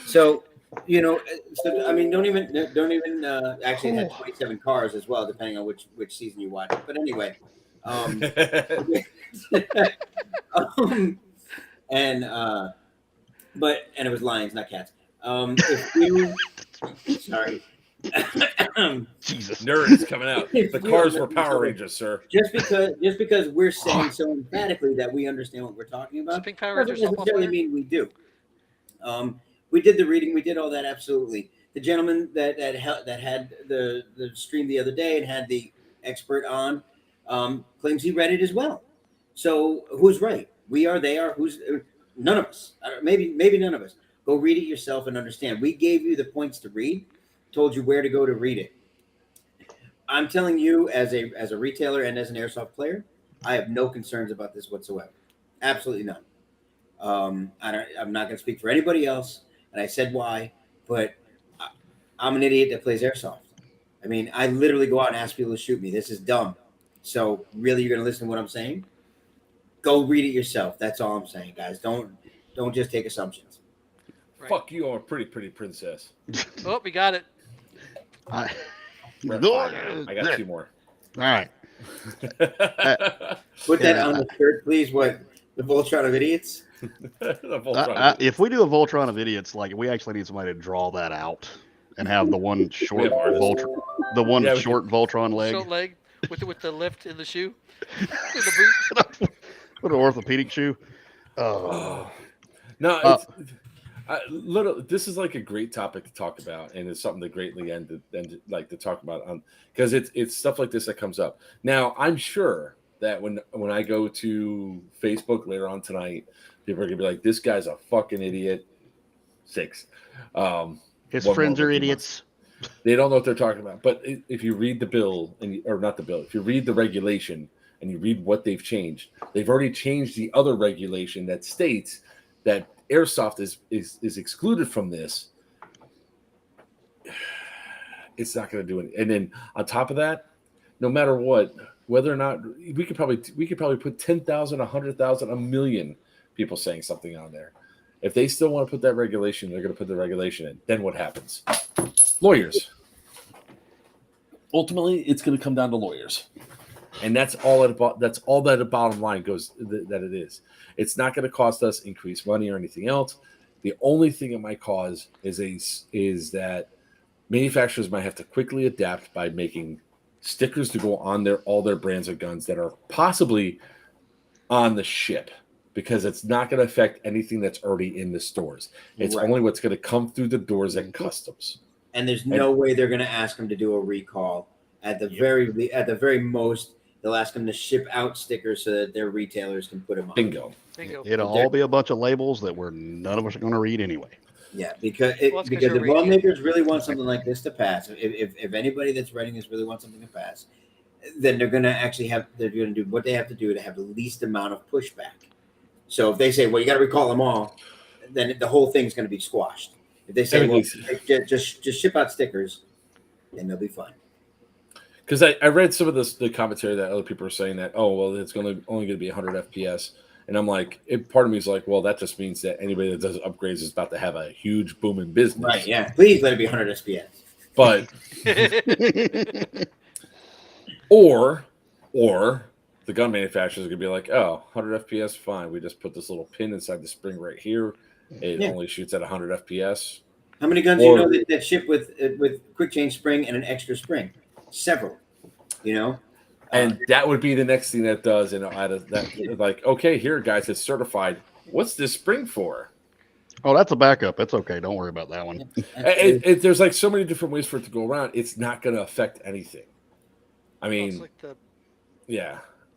So I mean, don't even actually it had 27 cars as well, depending on which season you watch it. But anyway, and it was lions, not cats. If you, sorry, Jesus, nerds coming out. The cars were Power Rangers, sir. Just because we're saying so emphatically that we understand what we're talking about, Pink Power Rangers doesn't necessarily mean we do. We did the reading, we did all that, absolutely. The gentleman that had the stream the other day and had the expert on claims he read it as well. So who's right? We are, they are. Who's none of us? Maybe none of us. Go read it yourself and understand. We gave you the points to read, told you where to go to read it. I'm telling you, as a retailer and as an airsoft player, I have no concerns about this whatsoever. Absolutely none. I'm not going to speak for anybody else, and I said why, but I'm an idiot that plays airsoft. I mean, I literally go out and ask people to shoot me. This is dumb. So really, you're gonna listen to what I'm saying? Go read it yourself. That's all I'm saying, guys. Don't just take assumptions. Right. Fuck you, I'm a pretty princess. Oh, we got it. I, We're fine. I got 2 more. All right. Put that on the shirt, please. What, the Voltron of idiots? The Voltron. If we do a Voltron of idiots, like we actually need somebody to draw that out and have the one short have artists. Voltron, the one Yeah, we short Voltron leg, Short leg with the lift in the shoe, in the boot. with an orthopedic shoe. Oh, No, it's this is like a great topic to talk about, and it's something that greatly and like to talk about on because it's stuff like this that comes up. Now, I'm sure that when I go to Facebook later on tonight, people are gonna be like, "This guy's a fucking idiot." 6. his One friends more are than idiots. They don't know what they're talking about. But if you read the bill, or not the bill, if you read the regulation and you read what they've changed, they've already changed the other regulation that states that airsoft is excluded from this. It's not going to do it. And then on top of that, no matter what, whether or not we could probably put 10,000, 100,000, 1 million people saying something on there. If they still want to put that regulation, they're going to put the regulation in. Then what happens? Lawyers. Ultimately, it's going to come down to lawyers, and that's all that the bottom line goes. That it is. It's not going to cost us increased money or anything else. The only thing it might cause is that manufacturers might have to quickly adapt by making stickers to go on all their brands of guns that are possibly on the ship, because it's not going to affect anything that's already in the stores. It's only what's going to come through the doors at customs. And there's no way they're going to ask them to do a recall. At the very most, they'll ask them to ship out stickers so that their retailers can put them on. Bingo. It'll all be a bunch of labels that none of us are going to read anyway. Yeah, because Well, that's 'cause because you're the lawmakers really want something like this to pass. If anybody that's writing this really wants something to pass, then they're going to do what they have to do to have the least amount of pushback. So if they say, well, you got to recall them all, then the whole thing's going to be squashed. If they say, well, just ship out stickers, then they'll be fine. Because I read some of the commentary that other people are saying that, oh, well, it's only going to be 100 FPS. And I'm like, part of me is like, well, that just means that anybody that does upgrades is about to have a huge boom in business. Right, yeah. Please let it be 100 SPS. But, or the gun manufacturers are going to be like, oh, 100 FPS, fine. We just put this little pin inside the spring right here. It only shoots at 100 FPS. How many guns do you know that ship with quick change spring and an extra spring? Several, And that would be the next thing that does, and out of that, like, okay, here, guys, it's certified. What's this spring for? Oh, that's a backup. That's okay. Don't worry about that one. There's like so many different ways for it to go around. It's not going to affect anything. I mean, it's like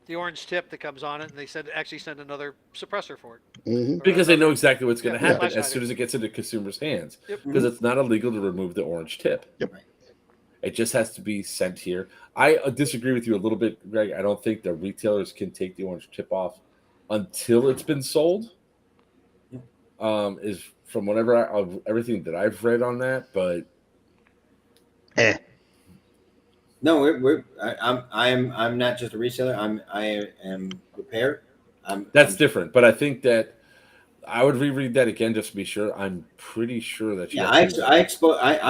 the orange tip that comes on it, and they actually send another suppressor for it. Mm-hmm. Because they know exactly what's going to happen Yeah. as soon as it gets into consumers' hands. Yep. Because it's not illegal to remove the orange tip. Yep. It just has to be sent here. I disagree with you a little bit, Greg. I don't think the retailers can take the orange tip off until it's been sold. Is from everything that I've read on that, but No, I'm not just a reseller. I am repair. That's different. But I think that I would reread that again just to be sure. I'm pretty sure that you. Yeah, I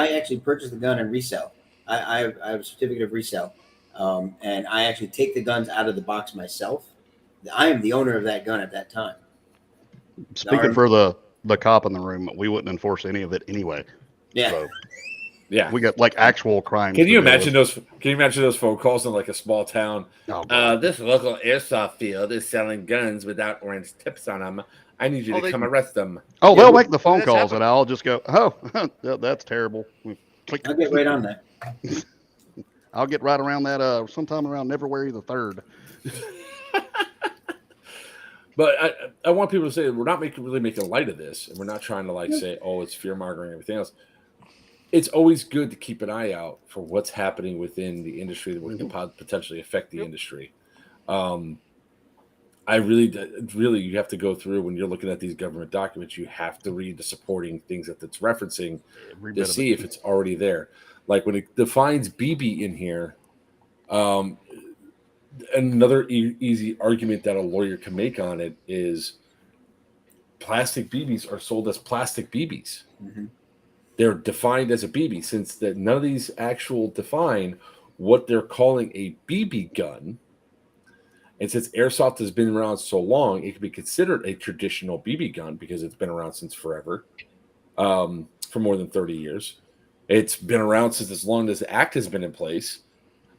actually purchased the gun and resell. I have a certificate of resale, and I actually take the guns out of the box myself. I am the owner of that gun at that time. Speaking for the cop in the room, we wouldn't enforce any of it anyway. Yeah. So Yeah. we got like actual crimes. Can you imagine those? Can you imagine those phone calls in like a small town? Oh, This local airsoft field is selling guns without orange tips on them. I need you to come arrest them. Oh, they'll make the phone that's calls, happened. and I'll just go, oh, that's terrible. Click. I'll get right on that. I'll get right around that. Sometime around February the 3rd. But I want people to say we're not really making light of this, and we're not trying to say, oh, it's fear mongering and everything else. It's always good to keep an eye out for what's happening within the industry that can potentially affect the industry. I really, you have to go through when you're looking at these government documents. You have to read the supporting things that it's referencing to see if it's already there. Like when it defines BB in here, another easy argument that a lawyer can make on it is plastic BBs are sold as plastic BBs. Mm-hmm. They're defined as a BB since that none of these actual define what they're calling a BB gun. And since airsoft has been around so long, it can be considered a traditional BB gun because it's been around since forever, for more than 30 years. It's been around since as long as the act has been in place.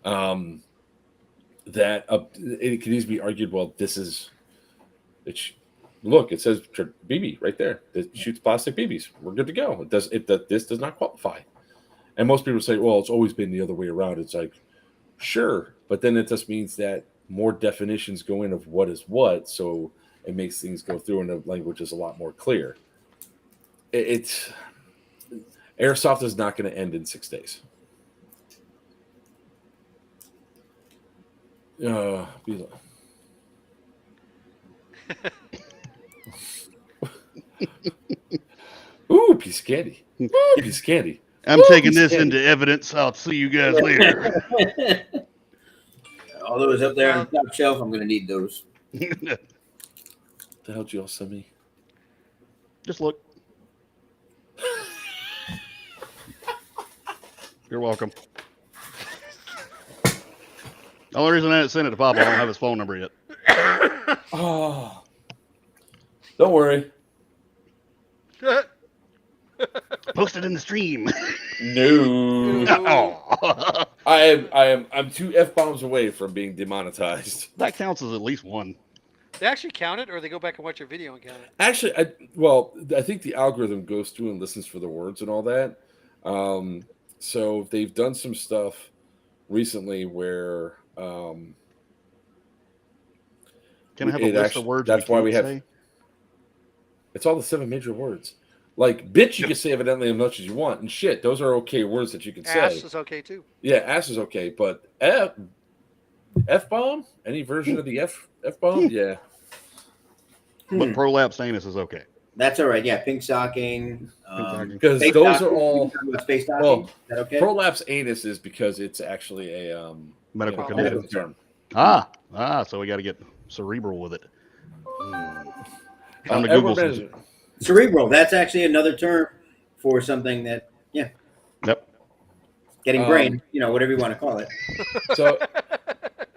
That it can easily be argued, well, this is look, it says BB right there. It shoots plastic BBs. We're good to go. This does not qualify. And most people say, well, it's always been the other way around. It's like, sure, but then it just means that more definitions go in of what is what, so it makes things go through and the language is a lot more clear. Airsoft is not going to end in 6 days. Ooh, piece of candy. Ooh, piece of candy. I'm taking this into evidence. I'll see you guys later. All those up there on the top shelf, I'm going to need those. The hell did you all send me? Just look. You're welcome. The only reason I didn't send it to Papa, I don't have his phone number yet. Oh, don't worry. Post it in the stream. No. Oh. I'm 2 F-bombs away from being demonetized. That counts as at least one. They actually count it, or they go back and watch your video and count it? Actually, I think the algorithm goes through and listens for the words and all that. So they've done some stuff recently where can I have a list of words? That's why we have. Say? It's all the 7 major words. Like bitch, you can say evidently as much as you want, and shit, those are okay words that you can say. Ass is okay too. Yeah, ass is okay, but F-bomb, any version of the F-bomb, yeah. But prolapse anus is okay. That's all right. Yeah, pink stocking. Because those are all space stocking. Well, is that okay? prolapse anus is because it's actually a Medical medical condition. term. So we got to get cerebral with it. Time to Google some. Cerebral. That's actually another term for something that, yeah. Yep. Getting brain, whatever you want to call it. So,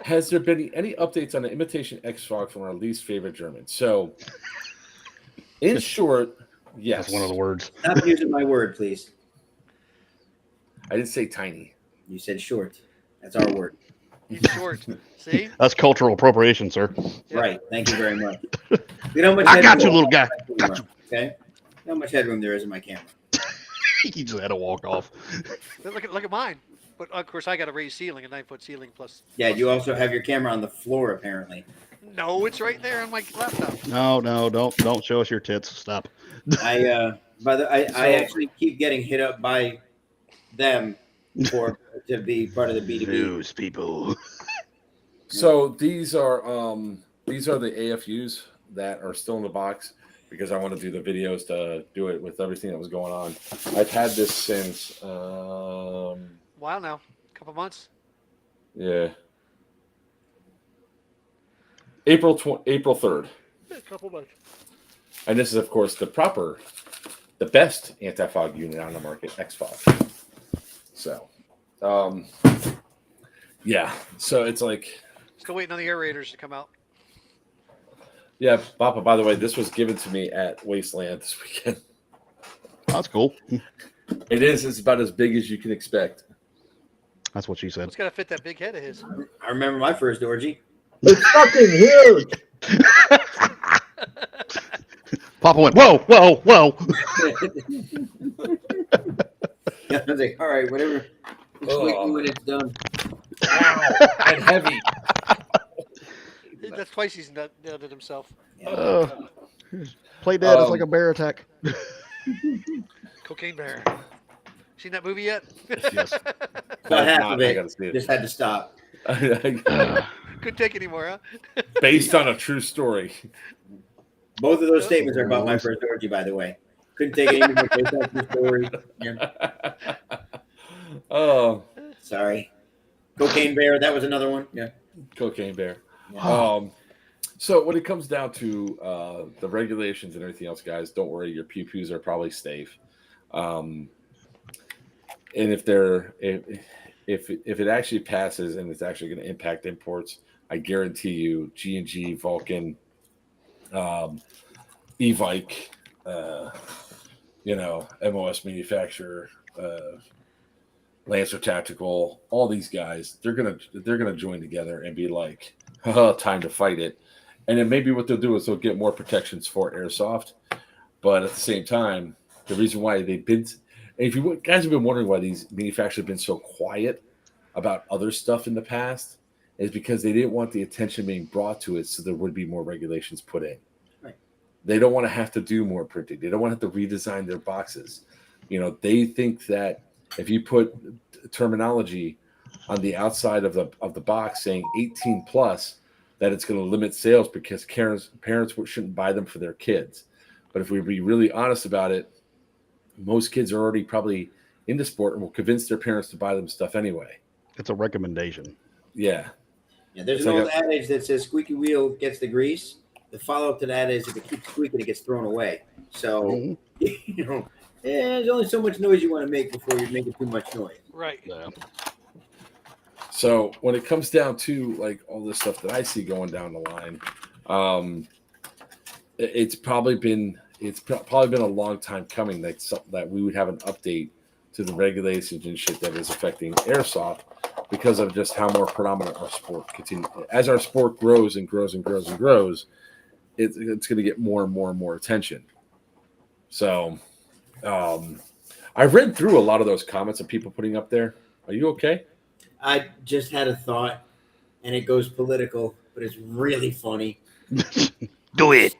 has there been any updates on the imitation X-Fog from our least favorite German? So, in short, yes. That's one of the words. Stop using my word, please. I didn't say tiny. You said short. That's our word. He's short. See? That's cultural appropriation, sir. Yeah. Right. Thank you very much. You know how much I got you, headroom- little guy. Got you. Okay. You know how much headroom there is in my camera. He just had to walk off. Look at mine. But of course, I got a raised ceiling, a 9-foot ceiling plus. Yeah, you also have your camera on the floor, apparently. No, it's right there on my laptop. No, don't show us your tits. Stop. I actually keep getting hit up by them to be part of the B2B. News people. So these are the AFUs that are still in the box because I want to do the videos to do it with everything that was going on. I've had this since While now, a couple months. yeah, April 3rd. Yeah, a couple months. And this is, of course, the best anti-fog unit on the market, X-Fog. So, yeah. So it's like, Still waiting on the aerators to come out. yeah, Papa, by the way, this was given to me at Wasteland this weekend. That's cool. It is. It's about as big as you can expect. That's what she said. It's got to fit that big head of his. I remember my first orgy. It's fucking huge. Papa went, whoa, whoa, whoa. I was like, all right, whatever. Just wait when it's done. Ow, and heavy. That's twice he's nailed it himself. Play dead. It's like a bear attack. Cocaine bear. Seen that movie yet? Yes. About half Not, of I it. gotta see it. Just had to stop. Good Couldn't take anymore, huh? Based on a true story. Both of those statements are about my first orgy, by the way. Couldn't take it anymore based on the story. Yeah. Oh, Sorry. Cocaine Bear, that was another one. Yeah. Cocaine Bear. Yeah. So when it comes down to the regulations and everything else, guys, don't worry. Your pew-pews are probably safe. And if it actually passes and it's actually going to impact imports, I guarantee you, G&G, Vulcan, E-Vike, MOS manufacturer, Lancer Tactical, all these guys, they're gonna join together and be like, time to fight it. And then maybe what they'll do is they'll get more protections for Airsoft. But at the same time, the reason why they've been, and if you guys have been wondering why these manufacturers have been so quiet about other stuff in the past, is because they didn't want the attention being brought to it, so there would be more regulations put in. Right. They don't want to have to do more printing. They don't want to have to redesign their boxes. They think that if you put terminology on the outside of the box saying 18 plus, that it's going to limit sales because parents shouldn't buy them for their kids. But if we be really honest about it, most kids are already probably into sport and will convince their parents to buy them stuff anyway. It's a recommendation. Yeah. Yeah, there's It's an like old adage that says squeaky wheel gets the grease. The follow-up to that is if it keeps squeaking, it gets thrown away. So, there's only so much noise you want to make before you're making too much noise. Right. Yeah. So when it comes down to like all this stuff that I see going down the line, it's probably been a long time coming that we would have an update to the regulations and shit that is affecting Airsoft because of just how more predominant our sport continues. As our sport grows and grows and grows and grows, it's going to get more and more and more attention. So I've read through a lot of those comments of people putting up there. Are you okay? I just had a thought, and it goes political, but it's really funny. Do it.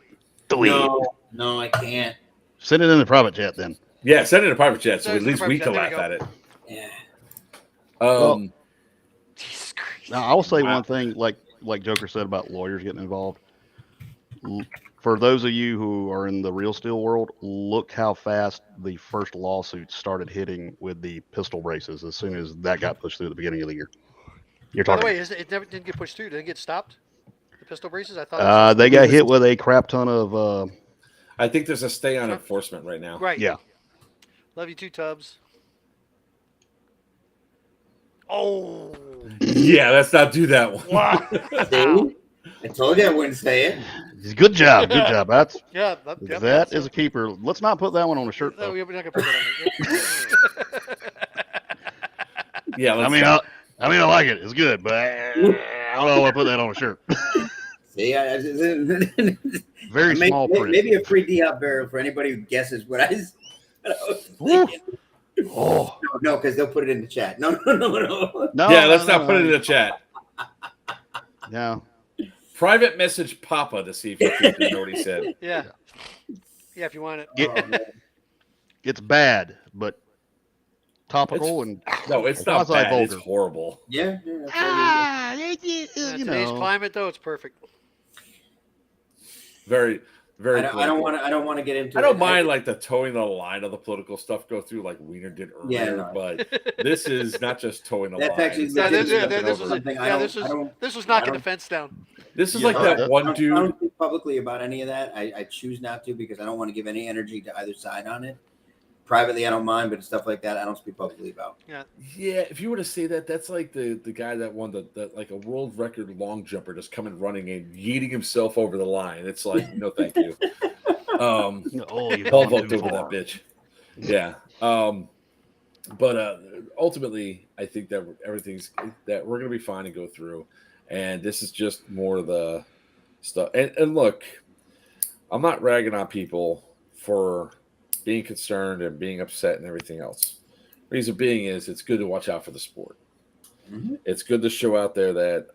No, I can't. Send it in the private chat then. Yeah, send it in a private chat so Send at it in a least private we chat. can There laugh we go. at it. Yeah. Well, Jesus Christ. Now, I'll say Wow. one thing, like Joker said about lawyers getting involved. For those of you who are in the real steel world, look how fast the first lawsuit started hitting with the pistol braces as soon as that got pushed through at the beginning of the year. You're By the talking. way, it never didn't get pushed through. Did it get stopped? The pistol braces? I thought They got hit with a crap ton of. I think there's a stay on enforcement right now. right. Yeah. Love you too, Tubbs. Oh. Yeah, let's not do that one. Wow. See? I told you I wouldn't say it. Good job. Good job. That's Yeah. that is a keeper. Let's not put that one on a shirt. No, Though. we're not gonna put that on it. Yeah, I mean, I like it. It's good, but I don't know. I put that on a shirt. See, Very small print. maybe a free D-Hop barrel for anybody who guesses what I was thinking. Oh No, because they'll put it in the chat. No. no. yeah, let's no, not put it in the chat. No. Private message Papa to see if you know what he said. Yeah. Yeah, if you want it. Oh, man. It's bad, but topical and No, it's not bad. It's Quasi-vulgar. horrible. Yeah. That's what In you today's know. climate, though, it's perfect. Very, very. I don't want to get into. I don't it. mind like the towing the line of the political stuff go through like Wiener did earlier, Yeah, no. but this is not just towing the That's line. actually It's Yeah, legit this, jumping this over. was something I this was I knocking don't- the fence down. This is Yeah, like that one I dude. don't speak publicly about any of that. I choose not to because I don't want to give any energy to either side on it. Privately, I don't mind, but stuff like that, I don't speak publicly about. Yeah, if you were to say that, that's like the guy that won the like a world record long jumper just coming running and yeeting himself over the line. It's like, no, thank you. Oh, you Paul went vote too over far. that bitch. Yeah. But ultimately, I think that we're gonna be fine and go through. And this is just more of the stuff. And look, I'm not ragging on people for being concerned and being upset and everything else. Reason being is it's good to watch out for the sport. Mm-hmm. It's good to show out there that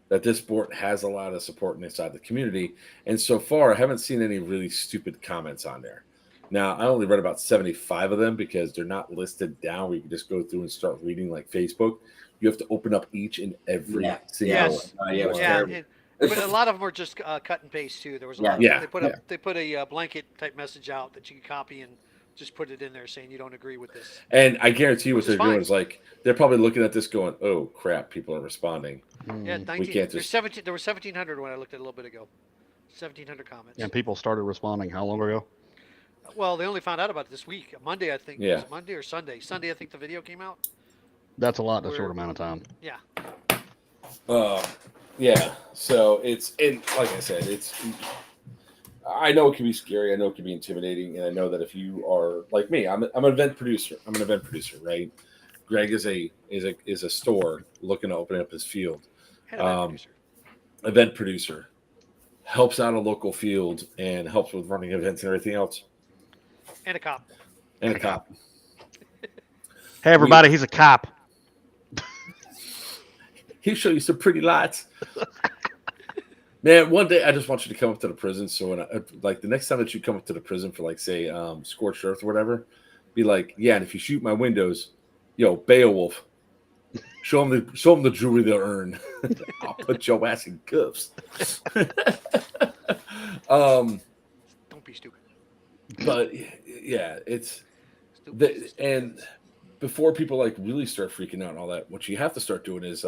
that this sport has a lot of support inside the community. And so far, I haven't seen any really stupid comments on there. Now, I only read about 75 of them because they're not listed down. We can just go through and start reading like Facebook. you have to open up each and every Yeah. single. Yes. Yeah, it was Yeah, terrible. but a lot of them are just cut and paste too. There was a lot. Yeah. They put a blanket type message out that you can copy and just put it in there saying you don't agree with this. And I guarantee you what Which is they're doing fine. is like they're probably looking at this going, "Oh crap, people are responding." Yeah, Mm. 19. can't There's just- 17. There were 1,700 when I looked at it a little bit ago. 1,700 comments. And people started responding how long ago? Well, they only found out about it this week. Monday, I think. Yeah. Was it Monday or Sunday? Sunday, I think the video came out. That's a lot in a We're- short amount of time. Yeah. Yeah. So it's like I said, it's. I know it can be scary. I know it can be intimidating, and I know that if you are like me, I'm an event producer. I'm an event producer, right? Greg is a store looking to open up his field. And a producer. Event producer helps out a local field and helps with running events and everything else. And a cop. And a cop. Hey, everybody, he's a cop. He'll show you some pretty lights. Man, one day I just want you to come up to the prison. So when like the next time that you come up to the prison for like say scorched earth or whatever, be like, yeah, and if you shoot my windows, yo, Beowulf, show them the jewelry they'll earn. I'll put your ass in cuffs. Don't be stupid. But yeah, it's Stupid. and before people like really start freaking out and all that, what you have to start doing is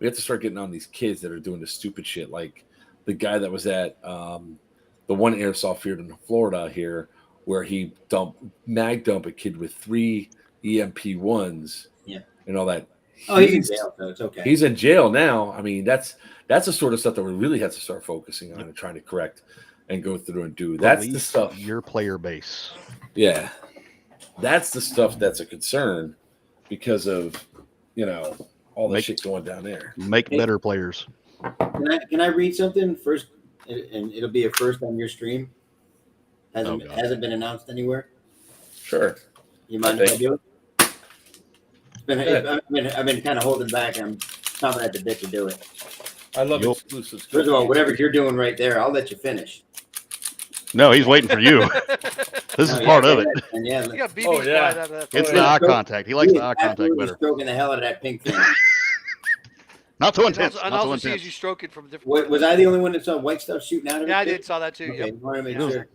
we have to start getting on these kids that are doing the stupid shit, like the guy that was at the one airsoft field in Florida here, where he mag dump a kid with 3 EMP1s, and all that. Oh, he's in jail, so it's okay. He's in jail now. I mean, that's the sort of stuff that we really have to start focusing on and trying to correct and go through and do. That's the Police stuff. your player base. Yeah, that's the stuff that's a concern because of all the shit going down there. Make better players. Can I read something first? And it'll be a first on your stream. God. Hasn't been announced anywhere. Sure. You mind if I do it? I've been kind of holding back. I'm chomping at the bit to do it. I love Yup. exclusives. First of all, whatever you're doing right there, I'll let you finish. No, he's waiting for you. This is part of it. And yeah, You got BB's Oh, yeah. flying out of that. It's Oh, the yeah. eye contact. He likes the eye contact absolutely better. stroking the hell out of that pink thing. Not so And intense. also, and Not so also sees intense. you stroke it from different. Was I the only one that saw white stuff shooting out of it? Yeah, I too? did saw that too. Okay, Yep. wanted to make Yeah. sure.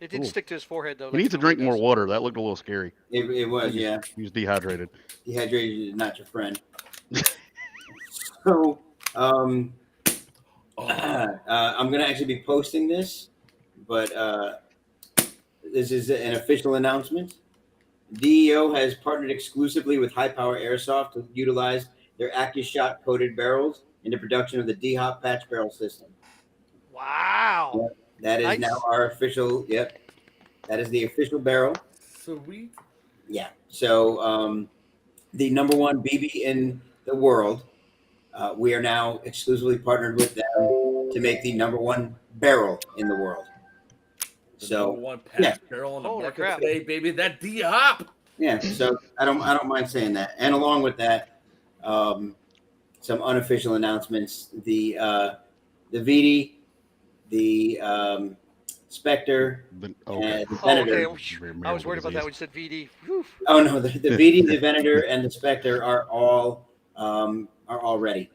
It didn't Cool. stick to his forehead though. He needs to drink more water. That looked a little scary. It was, yeah. He was dehydrated. Dehydrated is not your friend. So, I'm gonna actually be posting this, but this is an official announcement. DEO has partnered exclusively with High Power Airsoft to utilize their AccuShot coated barrels in the production of the D-Hop patch barrel system. Wow. That is Nice. now our official. Yep, that is the official barrel. Sweet. Yeah. So the number one BB in the world, we are now exclusively partnered with them to make the number one barrel in the world. So one patch yeah. barrel on the Holy market crap. today, baby. That D-hop. Yeah. So I don't mind saying that. And along with that, some unofficial announcements: the VD, the Spectre, and the Oh, Venator. okay. I was worried about that when you said VD. Whew. Oh no, the VD, the Venator, and the Spectre are all ready.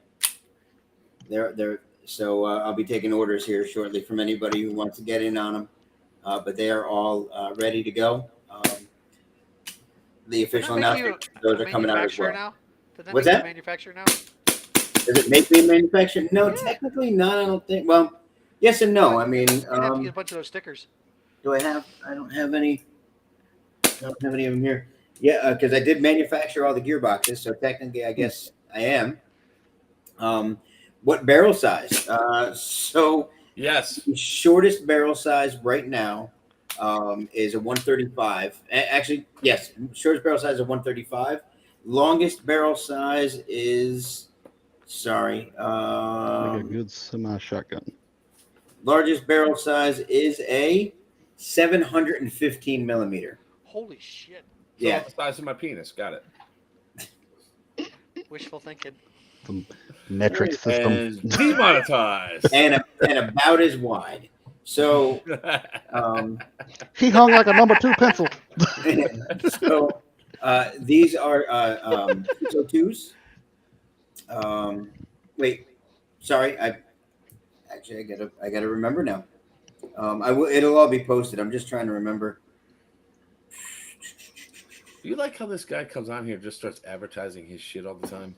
They're so I'll be taking orders here shortly from anybody who wants to get in on them. But they are all ready to go. The official Does that make you announcement; those are coming out as manufacturer well. now? Does that What's make you that? a manufacturer now? Does it make me a manufacturer? No, technically not. I don't think. Well, yes and no. I mean, You'd have to get a bunch of those stickers. do I have? I don't have any. I don't have any of them here. Yeah, because I did manufacture all the gearboxes, so technically, I guess I am. What barrel size? So Yes. the shortest barrel size right now is a 135. Actually, yes, shortest barrel size is a 135. Longest barrel size is, Like a good semi shotgun. largest barrel size is a 715 millimeter. Holy shit. Yeah, The size of my penis. Got it. Wishful thinking. The metric system. And demonetized. and about as wide. So, He hung like a number 2 pencil. so these are 602s. Wait, sorry. I gotta remember now. It'll all be posted. I'm just trying to remember. Do you like how this guy comes on here and just starts advertising his shit all the time?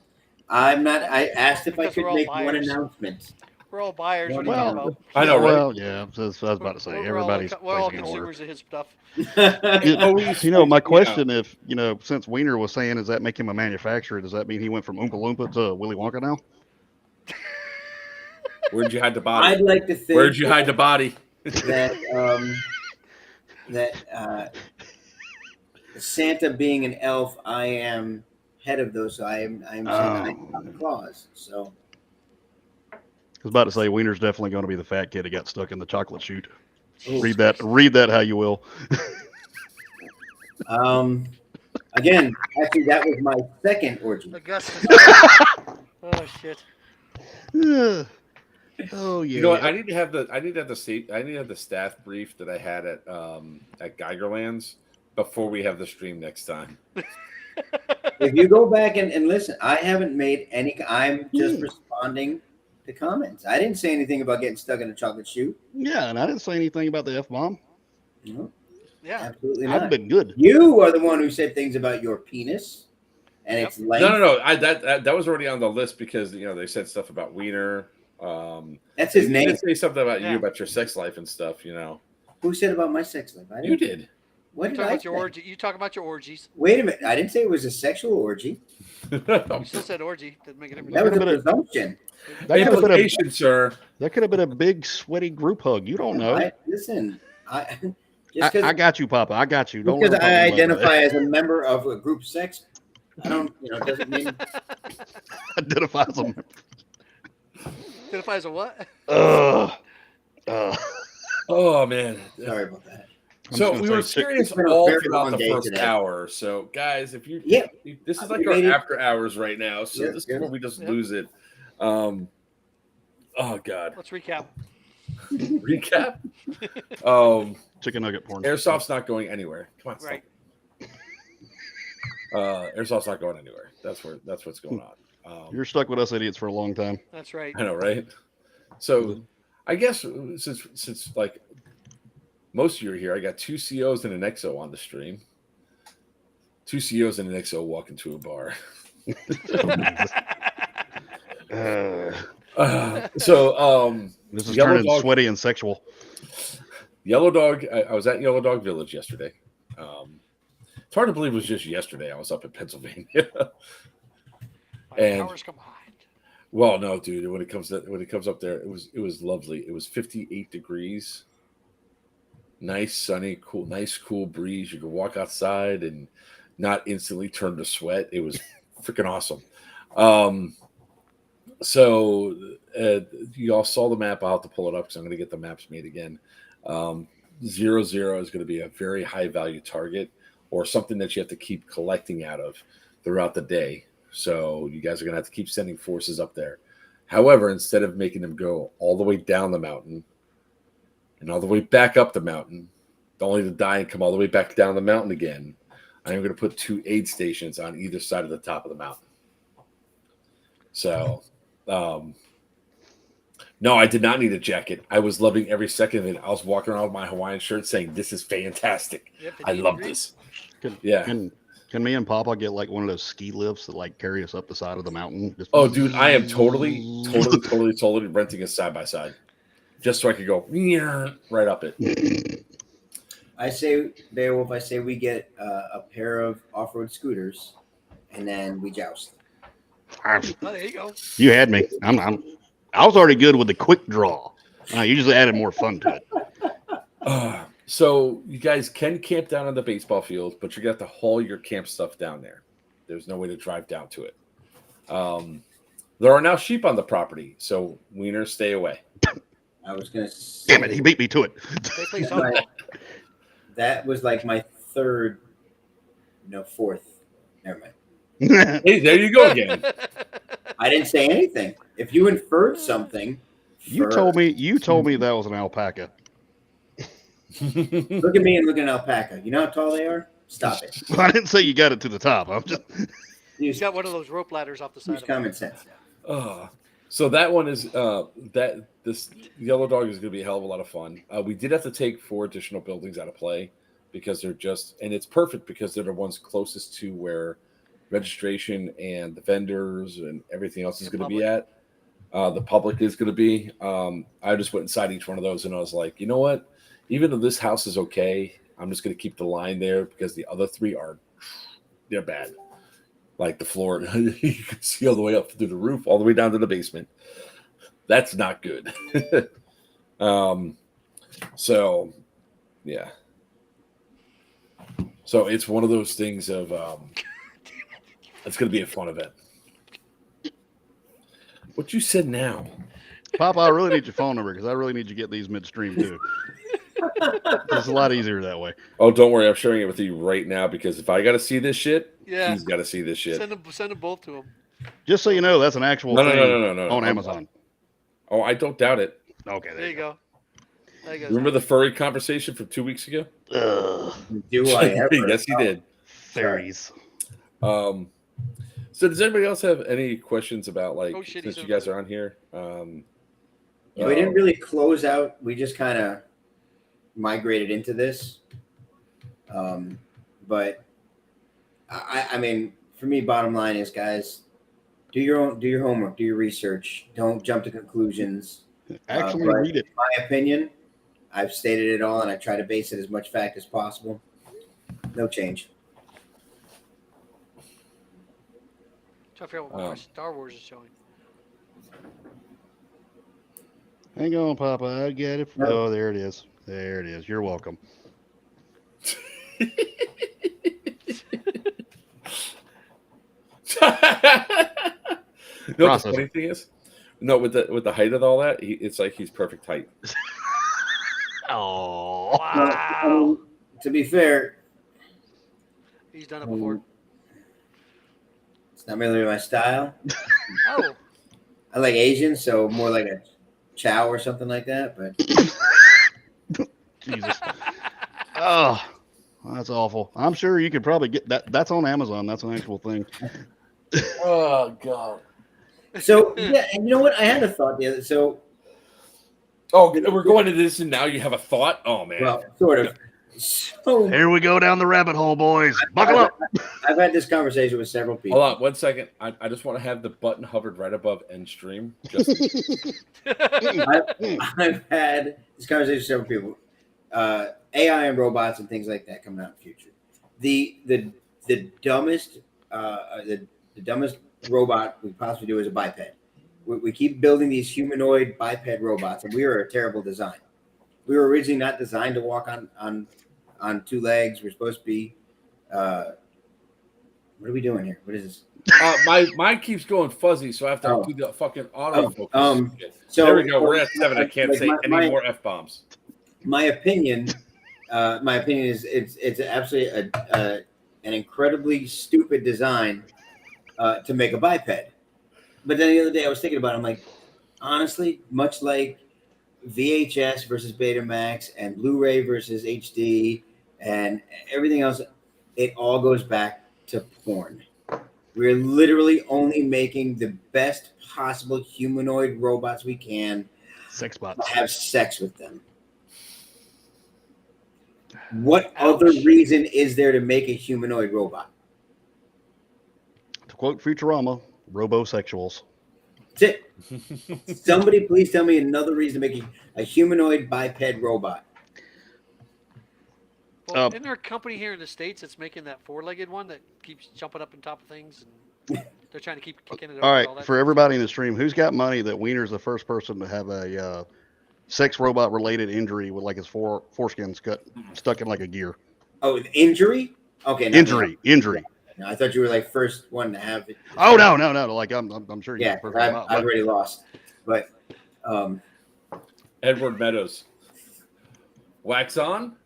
I'm not. I asked if I Because could we're all make one buyers. announcement. We're all buyers. What are you Well, talking about? I know, right? Well, yeah. I was about to say everybody's We're all placing an order. consumers of his stuff. My question, if since Wiener was saying, does that make him a manufacturer? Does that mean he went from Oompa Loompa to Willy Wonka now? Where'd you hide the body? I'd like to think. Where'd you hide the body? that Santa being an elf, I am head of those. So I'm Santa Claus. So I was about to say Wiener's definitely going to be the fat kid that got stuck in the chocolate chute. Ooh. Read that how you will. Again, actually, that was my second orgy. Augustus. Oh shit. Oh yeah. You know what? I need to have the staff brief that I had at Geigerland's before we have the stream next time. If you go back and listen, I haven't made any. I'm just responding to comments. I didn't say anything about getting stuck in a chocolate chute. Yeah, and I didn't say anything about the F-bomb. No, Yeah. absolutely not. I've been good. You are the one who said things about your penis and its length. No. That was already on the list because they said stuff about Wiener. That's his name. They did say something about Yeah. you, about your sex life and stuff. Who said about my sex life? I didn't. You did. What You did talk I about your say? orgy. You talk about your orgies. Wait a minute. I didn't say it was a sexual orgy. You still said orgy. Didn't make a difference. That was a Could've been a- presumption. That could have been Implication, sir. that could have been a big sweaty group hug. You don't know. I got you, Papa. I got you. Don't Because worry about I me, identify as a member of a group sex. I don't. It doesn't mean. identify as a Identify as a what? Oh man. Sorry about that. So just we gonna were say serious it's been a all very throughout long the day first today. hour. So guys, if you this is like We made our it. after hours right now. So Yeah, this yeah. is where we just Yeah. lose it. Oh god. Let's recap. Recap. chicken nugget porn. Airsoft's not going anywhere. Come on, stop. Right. Airsoft's not going anywhere. That's what's going on. You're stuck with us idiots for a long time. That's right. I know, right? So I guess since like most of you are here, I got 2 COs and an XO on the stream. 2 COs and an XO walk into a bar. This is Yellow turning Dog- sweaty and sexual. Yellow Dog. I was at Yellow Dog Village yesterday. It's hard to believe it was just yesterday. I was up in Pennsylvania. And- Powers combined. Well, no, dude. When it comes up there, it was lovely. It was 58 degrees. Nice, sunny, cool breeze. You could walk outside and not instantly turn to sweat. It was freaking awesome. So you all saw the map. I'll have to pull it up because I'm going to get the maps made again. 0-0 is going to be a very high value target or something that you have to keep collecting out of throughout the day. So you guys are going to have to keep sending forces up there. However, instead of making them go all the way down the mountain and all the way back up the mountain, only to die and come all the way back down the mountain again, I am going to put 2 aid stations on either side of the top of the mountain. So, no, I did not need a jacket. I was loving every second of it. I was walking around with my Hawaiian shirt saying, "This is fantastic. Yep, I love this." Yeah. Can me and Papa get like one of those ski lifts that like carry us up the side of the mountain? Just Oh, dude, I am totally renting a side by side, just so I could go right up it. I say, Beowulf, we get a pair of off-road scooters, and then we joust. Oh, there you go. You had me. I was already good with the quick draw. You just added more fun to it. So you guys can camp down on the baseball field, but you got to haul your camp stuff down there. There's no way to drive down to it. There are now sheep on the property, so Wiener, stay away. I was gonna. Damn it, he beat me to it. They play something. That was like my fourth. Never mind. Hey, there you go again. I didn't say anything. If you inferred something, You told me that was an alpaca. Look at me and look at an alpaca. You know how tall they are? Stop it. I didn't say you got it to the top. I'm just Use He's got one of those rope ladders off the side use of it. common sense. So that one is that this Yellow Dog is going to be a hell of a lot of fun. We did have to take 4 additional buildings out of play because they're and it's perfect because they're the ones closest to where registration and the vendors and everything else is going to be at. The public is going to be. I just went inside each one of those and I was like, you know what? Even though this house is okay, I'm just going to keep the line there because the other 3 they're bad. Like the floor, you can see all the way up through the roof, all the way down to the basement. That's not good. So, yeah. So it's one of those things of it's going to be a fun event. What you said now? Papa, I really need your phone number because I really need you to get these midstream too. It's a lot easier that way. Oh, don't worry. I'm sharing it with you right now because if I got to see this shit, Yeah. he's got to see this shit. Send them both to him. Just so you know, that's an actual thing No, on Amazon. Oh, I don't doubt it. Okay, There you go. There you go. Remember the furry conversation from 2 weeks ago? Do I ever? Yes, he did. Fairies. So does anybody else have any questions about since you guys are on here? Yeah, we didn't really close out. We just kind of migrated into this. But I mean, for me, bottom line is, guys, do your homework, do your research. Don't jump to conclusions. Actually, read it. My opinion, I've stated it all, and I try to base it as much fact as possible. No change. Try to figure out what my Star Wars is showing. Hang on, Papa. I get it. Oh, there it is. There it is. You're welcome. You know what the funny thing is? No, with the height of all that, it's like he's perfect height. Oh, wow! To be fair, He's done it before. It's not really my style. Oh, I like Asian, so more like a chow or something like that. But Jesus. Oh, that's awful. I'm sure you could probably get that. That's on Amazon. That's an actual thing. Oh God. so yeah, and you know what? I had a thought the other. So we're going to this, and now you have a thought. Oh man. well, sort of. So Here we go down the rabbit hole, boys. Buckle up. I've had this conversation with several people. Hold on 1 second. I just want to have the button hovered right above end stream. Just I've had this conversation with several people. AI and robots and things like that coming out in the future. The dumbest the dumbest robot we possibly do is a biped. We keep building these humanoid biped robots, and we are a terrible design. We were originally not designed to walk on 2 legs. We're supposed to be. What are we doing here? What is this? mine keeps going fuzzy, so I have to do the fucking autofocus. So there we go. We're at 7. I can't say any more f-bombs. My opinion is it's absolutely an incredibly stupid design to make a biped. But then the other day I was thinking about it, I'm like, honestly, much like VHS versus Betamax and Blu-ray versus HD and everything else, it all goes back to porn. We're literally only making the best possible humanoid robots we can Sex bots. have sex with them. What other reason is there to make a humanoid robot? To quote Futurama, robosexuals. That's it. Somebody please tell me another reason to make a humanoid biped robot. well, isn't there a company here in the States that's making that 4-legged one that keeps jumping up on top of things? And they're trying to keep kicking it over. All right, all that for everybody in the stream, who's got money that Wiener's the first person to have a sex robot related injury with like his foreskins stuck in like a gear? Oh, an injury? Okay. Injury. No, I thought you were like first one to have it. Oh no. Like I'm sure you Yeah, got a perfect I've already lost. But Edward Meadows. Wax on,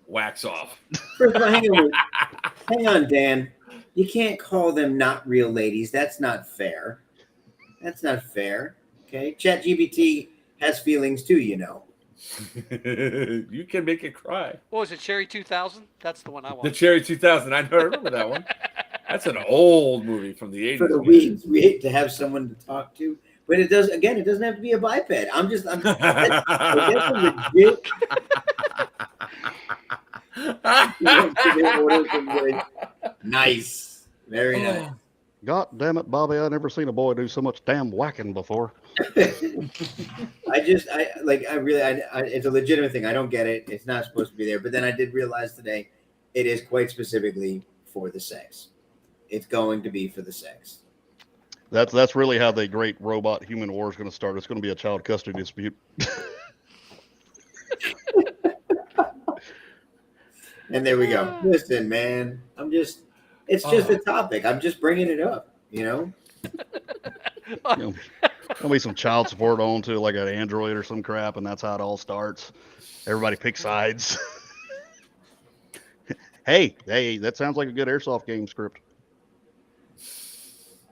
wax off. first of all, hang on, Dan. You can't call them not real ladies. That's not fair. Okay. ChatGPT has feelings too, you know. You can make it cry. What was it, Cherry 2000? That's the one I want. The Cherry 2000. I remember that one. That's an old movie from the 80s. For the weeds, we hate to have someone to talk to, but it does. Again, it doesn't have to be a biped. That's a legit. Nice, very nice. God damn it, Bobby! I never seen a boy do so much damn whacking before. It's a legitimate thing. I don't get it. It's not supposed to be there. But then I did realize today, it is quite specifically for the sex. It's going to be for the sex. That's really how the great robot human war is going to start. It's going to be a child custody dispute. And there we go. Listen, man, it's just a topic. I'm just bringing it up, you know? There'll be some child support on to like an Android or some crap, and that's how it all starts. Everybody picks sides. Hey, that sounds like a good Airsoft game script.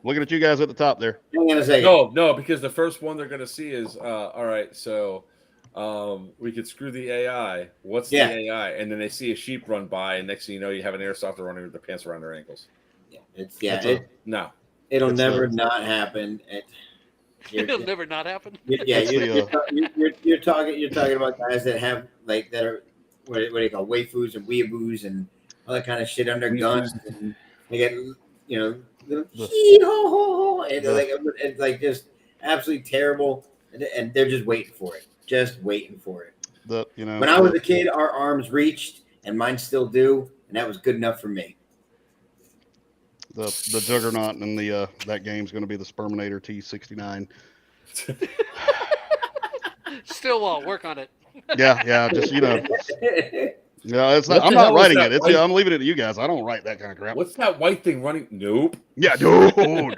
Looking at you guys at the top there. Hang on a second. No, because the first one they're going to see is, all right, so we could screw the AI. What's the AI? And then they see a sheep run by, and next thing you know, you have an Airsofter running with their pants around their ankles. It'll never not happen. It'll never not happen. You're talking about guys that have that are what do you call waifus and weeaboos and all that kind of shit under guns, and they get little it's like just absolutely terrible, and they're just waiting for it. When I was a kid, our arms reached, and mine still do, and that was good enough for me. The juggernaut in the that game's going to be the Sperminator T69. Still won't work on it. Yeah, just it's not. I'm not writing it. I'm leaving it to you guys. I don't write that kind of crap. What's that white thing running? Nope. Yeah, no. Going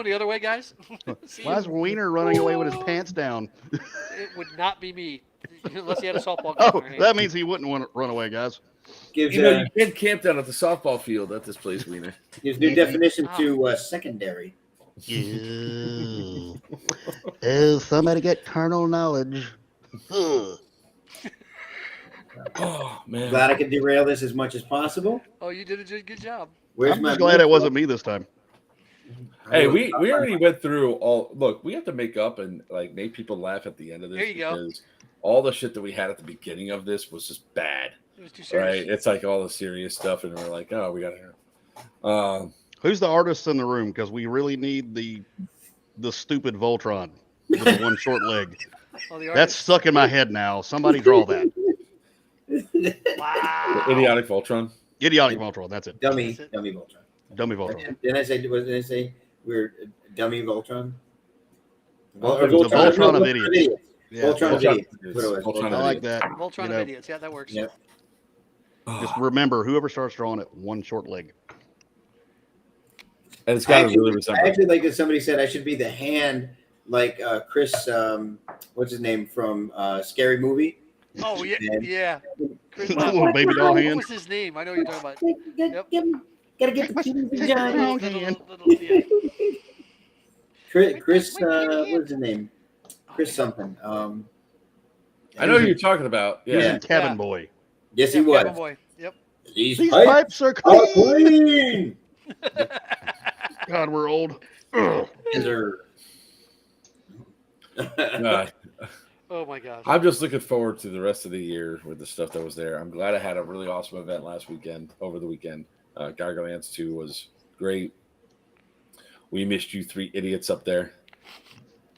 the other way, guys. Why is Wiener running away with his pants down? It would not be me, unless he had a softball. Oh, that means he wouldn't want to run away, guys. You can't camp down at the softball field at this place, Wiener. Gives new definition to secondary. Oh, somebody get carnal knowledge. Oh man! Glad I could derail this as much as possible. Oh, you did a good job. I'm just glad it wasn't me this time. Hey, we already went through all. Look, we have to make up and make people laugh at the end of this. There you go. Because all the shit that we had at the beginning of this was just bad. It was too serious. Right? It's like all the serious stuff, and we're like, oh, we got to hear. Who's the artist in the room? Because we really need the stupid Voltron with the one short leg. Oh, that's stuck in my head now. Somebody draw that. Wow. Idiotic Voltron. Idiotic Voltron. That's it. Dummy Voltron. Dummy Voltron. Didn't I say we're dummy Voltron? Voltron of idiots. Yeah. Voltron of idiots. Voltron I like that. Voltron of idiots. Yeah, that works. Yep. Just remember, whoever starts drawing it, one short leg. And it's got to really resemble. I actually like that somebody said I should be the hand like Chris, what's his name from Scary Movie? Oh yeah. Chris, little baby doll hand. What was his name? I know you're talking about. Gotta get the keys, John. Chris, what's his name? Chris something. I know who you're talking about. Yeah. Cabin Boy. Yes, he was. Cabin Boy. Yep. These pipes are clean. God, we're old. Oh my gosh. I'm just looking forward to the rest of the year with the stuff that was there. I'm glad I had a really awesome event over the weekend. Gargoylance 2 was great. We missed you three idiots up there.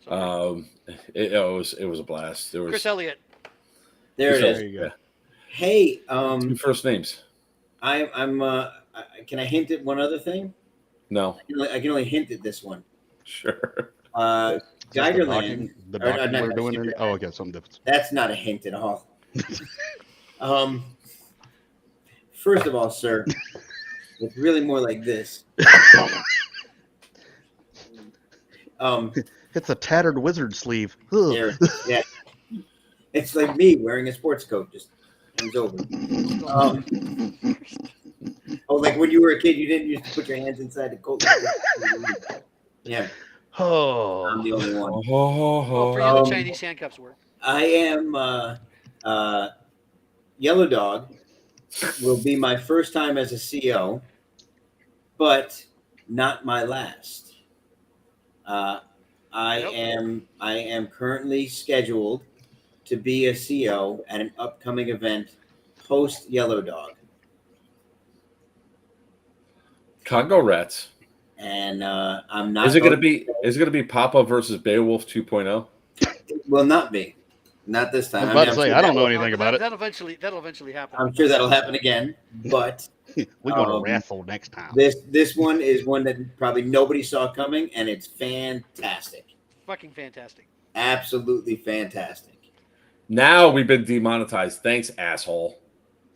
It was a blast. There was Chris Elliott. There it is. There you go. Hey, two first names. I'm can I hint at one other thing? No. I can only hint at this one. Sure. Geigerland. The docking we're doing. Oh, okay, something different. That's not a hint at all. First of all, sir, it's really more like this. It's a tattered wizard sleeve. Yeah. It's like me wearing a sports coat, just hands over. Like when you were a kid, you didn't used to put your hands inside the coat. Yeah. Oh, I'm the only one. Oh, for you, the Chinese handcuffs work. I am Yellow Dog will be my first time as a CO. but not my last. I Yep. am currently scheduled to be a CO at an upcoming event post Yellow Dog, Congo Rats. and I'm not. Is it going to be Papa versus Beowulf 2.0? Will not be. Not this I time. was about to I'm say, sure I don't that know will- anything about it. That'll eventually happen. I'm sure that'll happen again, but We're going to Um, wrestle next time. this one is one that probably nobody saw coming, and it's fantastic. Fucking fantastic. Absolutely fantastic. Now we've been demonetized. Thanks, asshole.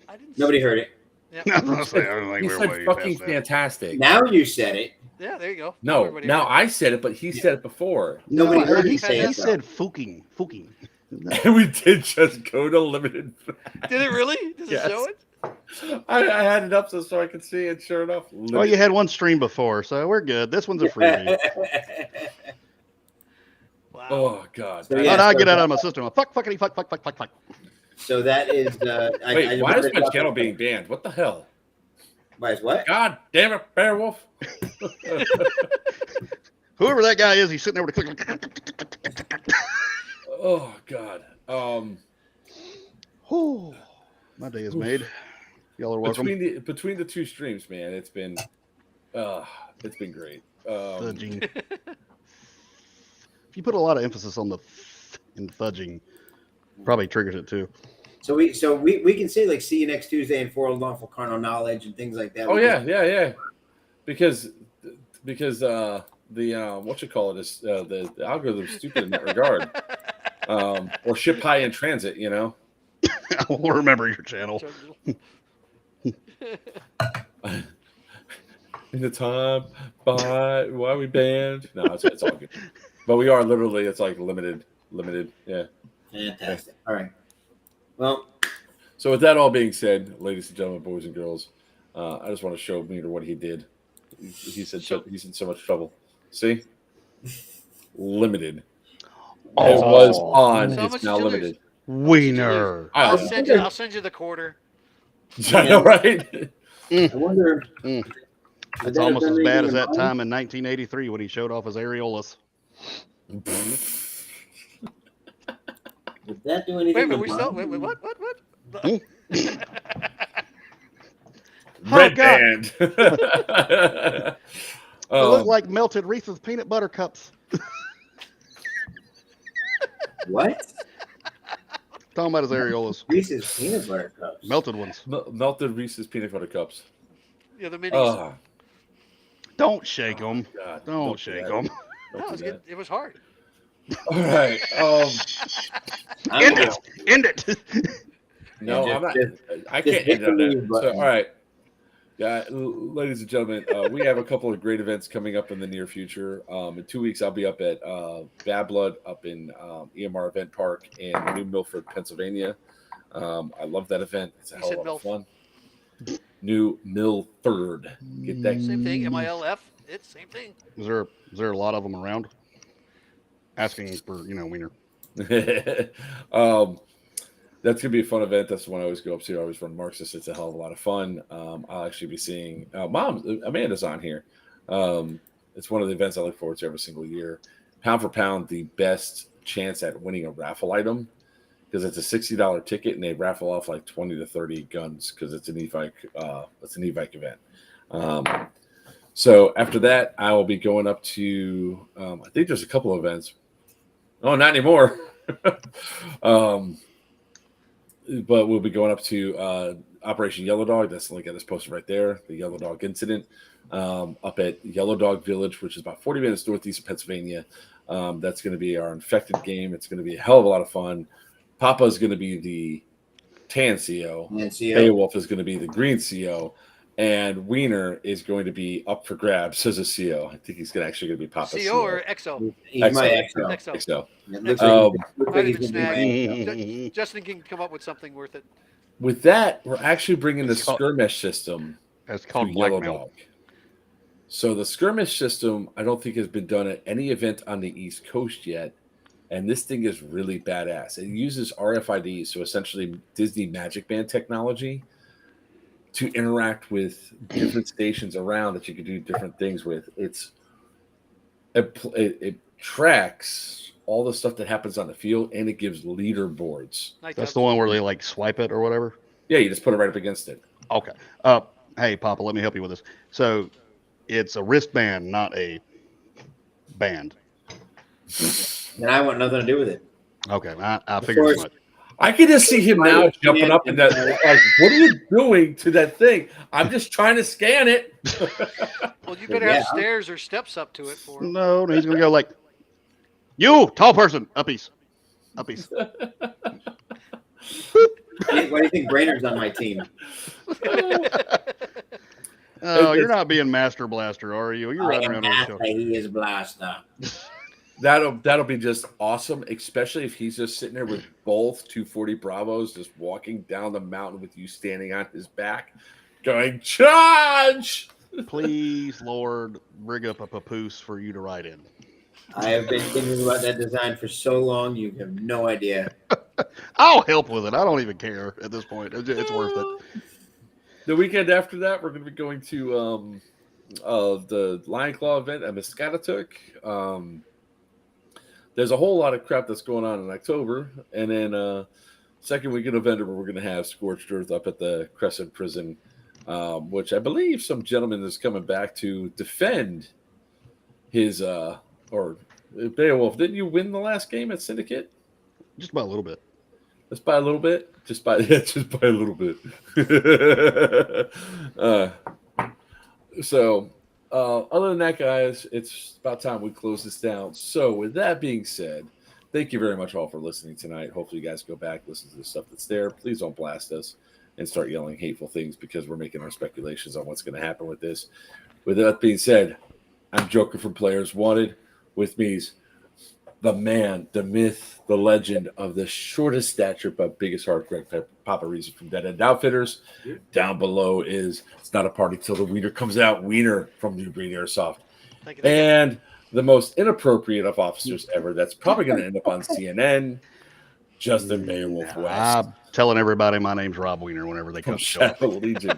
I didn't. Nobody heard it. I was gonna say, I don't think He we're said way fucking past that. fantastic. Now you said it. Yeah, there you go. No, everybody now heard I said it, but he said it before. Nobody No, heard he me say said, it, he though. said fuking. And we did just go to limited. it. Did it really? Does Yes. it show it? I had it up so I could see it. Sure enough. Well, you had one stream before, so we're good. This one's a freebie. Wow. Oh God. So, Oh, yeah, now I so get out that- of my system. Fuck. So that is. Wait, why is my channel being banned? What the hell? Why is what? God damn it, Beowulf. Whoever that guy is, he's sitting there with a click. Oh God. Whew. My day is made. Y'all are welcome. Between the two streams, man, it's been great. Fudging. If you put a lot of emphasis on the in fudging, probably triggers it too. So we can say like see you next Tuesday and for unlawful carnal knowledge and things like that. Oh We yeah, can- yeah. Because the what you call it is the algorithm's stupid in that regard. Or ship high in transit, you know. I will remember your channel. In the time by why we banned. No, it's all good. But we are literally it's like limited. Yeah. Fantastic. All right. Well, So with that all being said, ladies and gentlemen, boys and girls, I just want to show Meter what he did. He's in so much trouble. See? Limited. It was on. So how much It's did now you lose? limited. Wiener. I'll I send you the quarter. know, right? I wonder. It's almost as bad as that time in 1983 when he showed off his areolas. Did that do anything? Wait, to we still Bob? wait, what? Red God. band. They look like melted Reese's peanut butter cups. What? Talking about his areolas. Reese's peanut butter cups. Melted ones. Melted Reese's peanut butter cups. Yeah, the minis. Oh, Don't shake them. God. Don't do shake that. them. No, it was good. It was hard. All right. I'm End it. No, Yeah, I'm not. just- I just can't hit end on the that. leave So, button. all right. Yeah, ladies and gentlemen, we have a couple of great events coming up in the near future. In 2 weeks, I'll be up at Bad Blood up in EMR Event Park in New Milford, Pennsylvania. I love that event. It's a You hell said of a lot of Milf. fun. New Milford. Get that. Same thing. MILF. It's same thing. Is there a lot of them around? Asking for wiener. That's gonna be a fun event. That's the one I always go up to. I always run Marxist. It's a hell of a lot of fun. I'll actually be seeing Mom. Amanda's on here. It's one of the events I look forward to every single year. Pound for pound, the best chance at winning a raffle item because it's a $60 ticket and they raffle off like 20 to 30 guns because it's an e-bike. It's an e-bike event. So after that, I will be going up to. I think there's a couple of events. Oh, not anymore. But we'll be going up to Operation Yellow Dog. That's the link I just posted right there. The Yellow Dog incident up at Yellow Dog Village, which is about 40 minutes northeast of Pennsylvania. That's going to be our infected game. It's going to be a hell of a lot of fun. Papa is going to be the tan CO. And see, Beowulf is going to be the green CO. And Wiener is going to be up for grabs as a CO. I think he's actually going to be Papa CO or XO? he's my Excellent. XO. XO. So It looks Um, looks Might he's even gonna be my snag. XO. Justin can come up with something worth it. with that, we're actually bringing the It's called- skirmish system It's to called Yellow blackmail. Dog. So the skirmish system, I don't think has been done at any event on the East Coast yet, and this thing is really badass. It uses RFID, so essentially Disney Magic Band technology, to interact with different stations around that you can do different things with. It tracks all the stuff that happens on the field, and it gives leaderboards. That's the one where they like swipe it or whatever. Yeah, you just put it right up against it. Okay. Hey, Papa, let me help you with this. So it's a wristband, not a band. And I want nothing to do with it. Okay, I figured as much. I can just see him now jumping up in that. Like, what are you doing to that thing? I'm just trying to scan it. Well, you better have stairs or steps up to it for him. No, he's gonna go like, you tall person, uppies. Why do you think Brainer's on my team? Oh, you're not being Master Blaster, are you? You're running around on the show. He is Blaster. That'll be just awesome, especially if he's just sitting there with both 240 Bravos just walking down the mountain with you standing on his back, going, charge! Please, Lord, rig up a papoose for you to ride in. I have been thinking about that design for so long, you have no idea. I'll help with it. I don't even care at this point. It's worth it. The weekend after that, we're going to be going to the Lion Claw event at Muscatatuck. There's a whole lot of crap that's going on in October. And then second week in November, we're going to have Scorched Earth up at the Crescent Prison, which I believe some gentleman is coming back to defend his or Beowulf. Didn't you win the last game at Syndicate? Just by a little bit. Just by a little bit? Just by a little bit. Other than that, guys, it's about time we close this down. So with that being said, thank you very much all for listening tonight. Hopefully you guys go back, listen to the stuff that's there. Please don't blast us and start yelling hateful things because we're making our speculations on what's going to happen with this. With that being said, I'm Joker from Players Wanted. With me's the man, the myth, the legend of the shortest stature but biggest heart, Greg Papa Reason from Dead End Outfitters. Down below is It's Not a Party Till the Wiener Comes Out, Wiener from New Breed Airsoft. Thank you. And the most inappropriate of officers ever that's probably going to end up on CNN, Justin Beowulf West. I'm telling everybody my name's Rob Wiener whenever they come From to show up. Shadow Legion.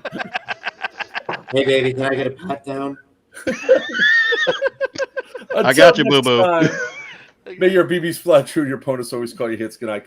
Hey, baby, can I get a pat down? I got you, boo-boo. May your BBs fly true. Your opponents always call you hits. Good night.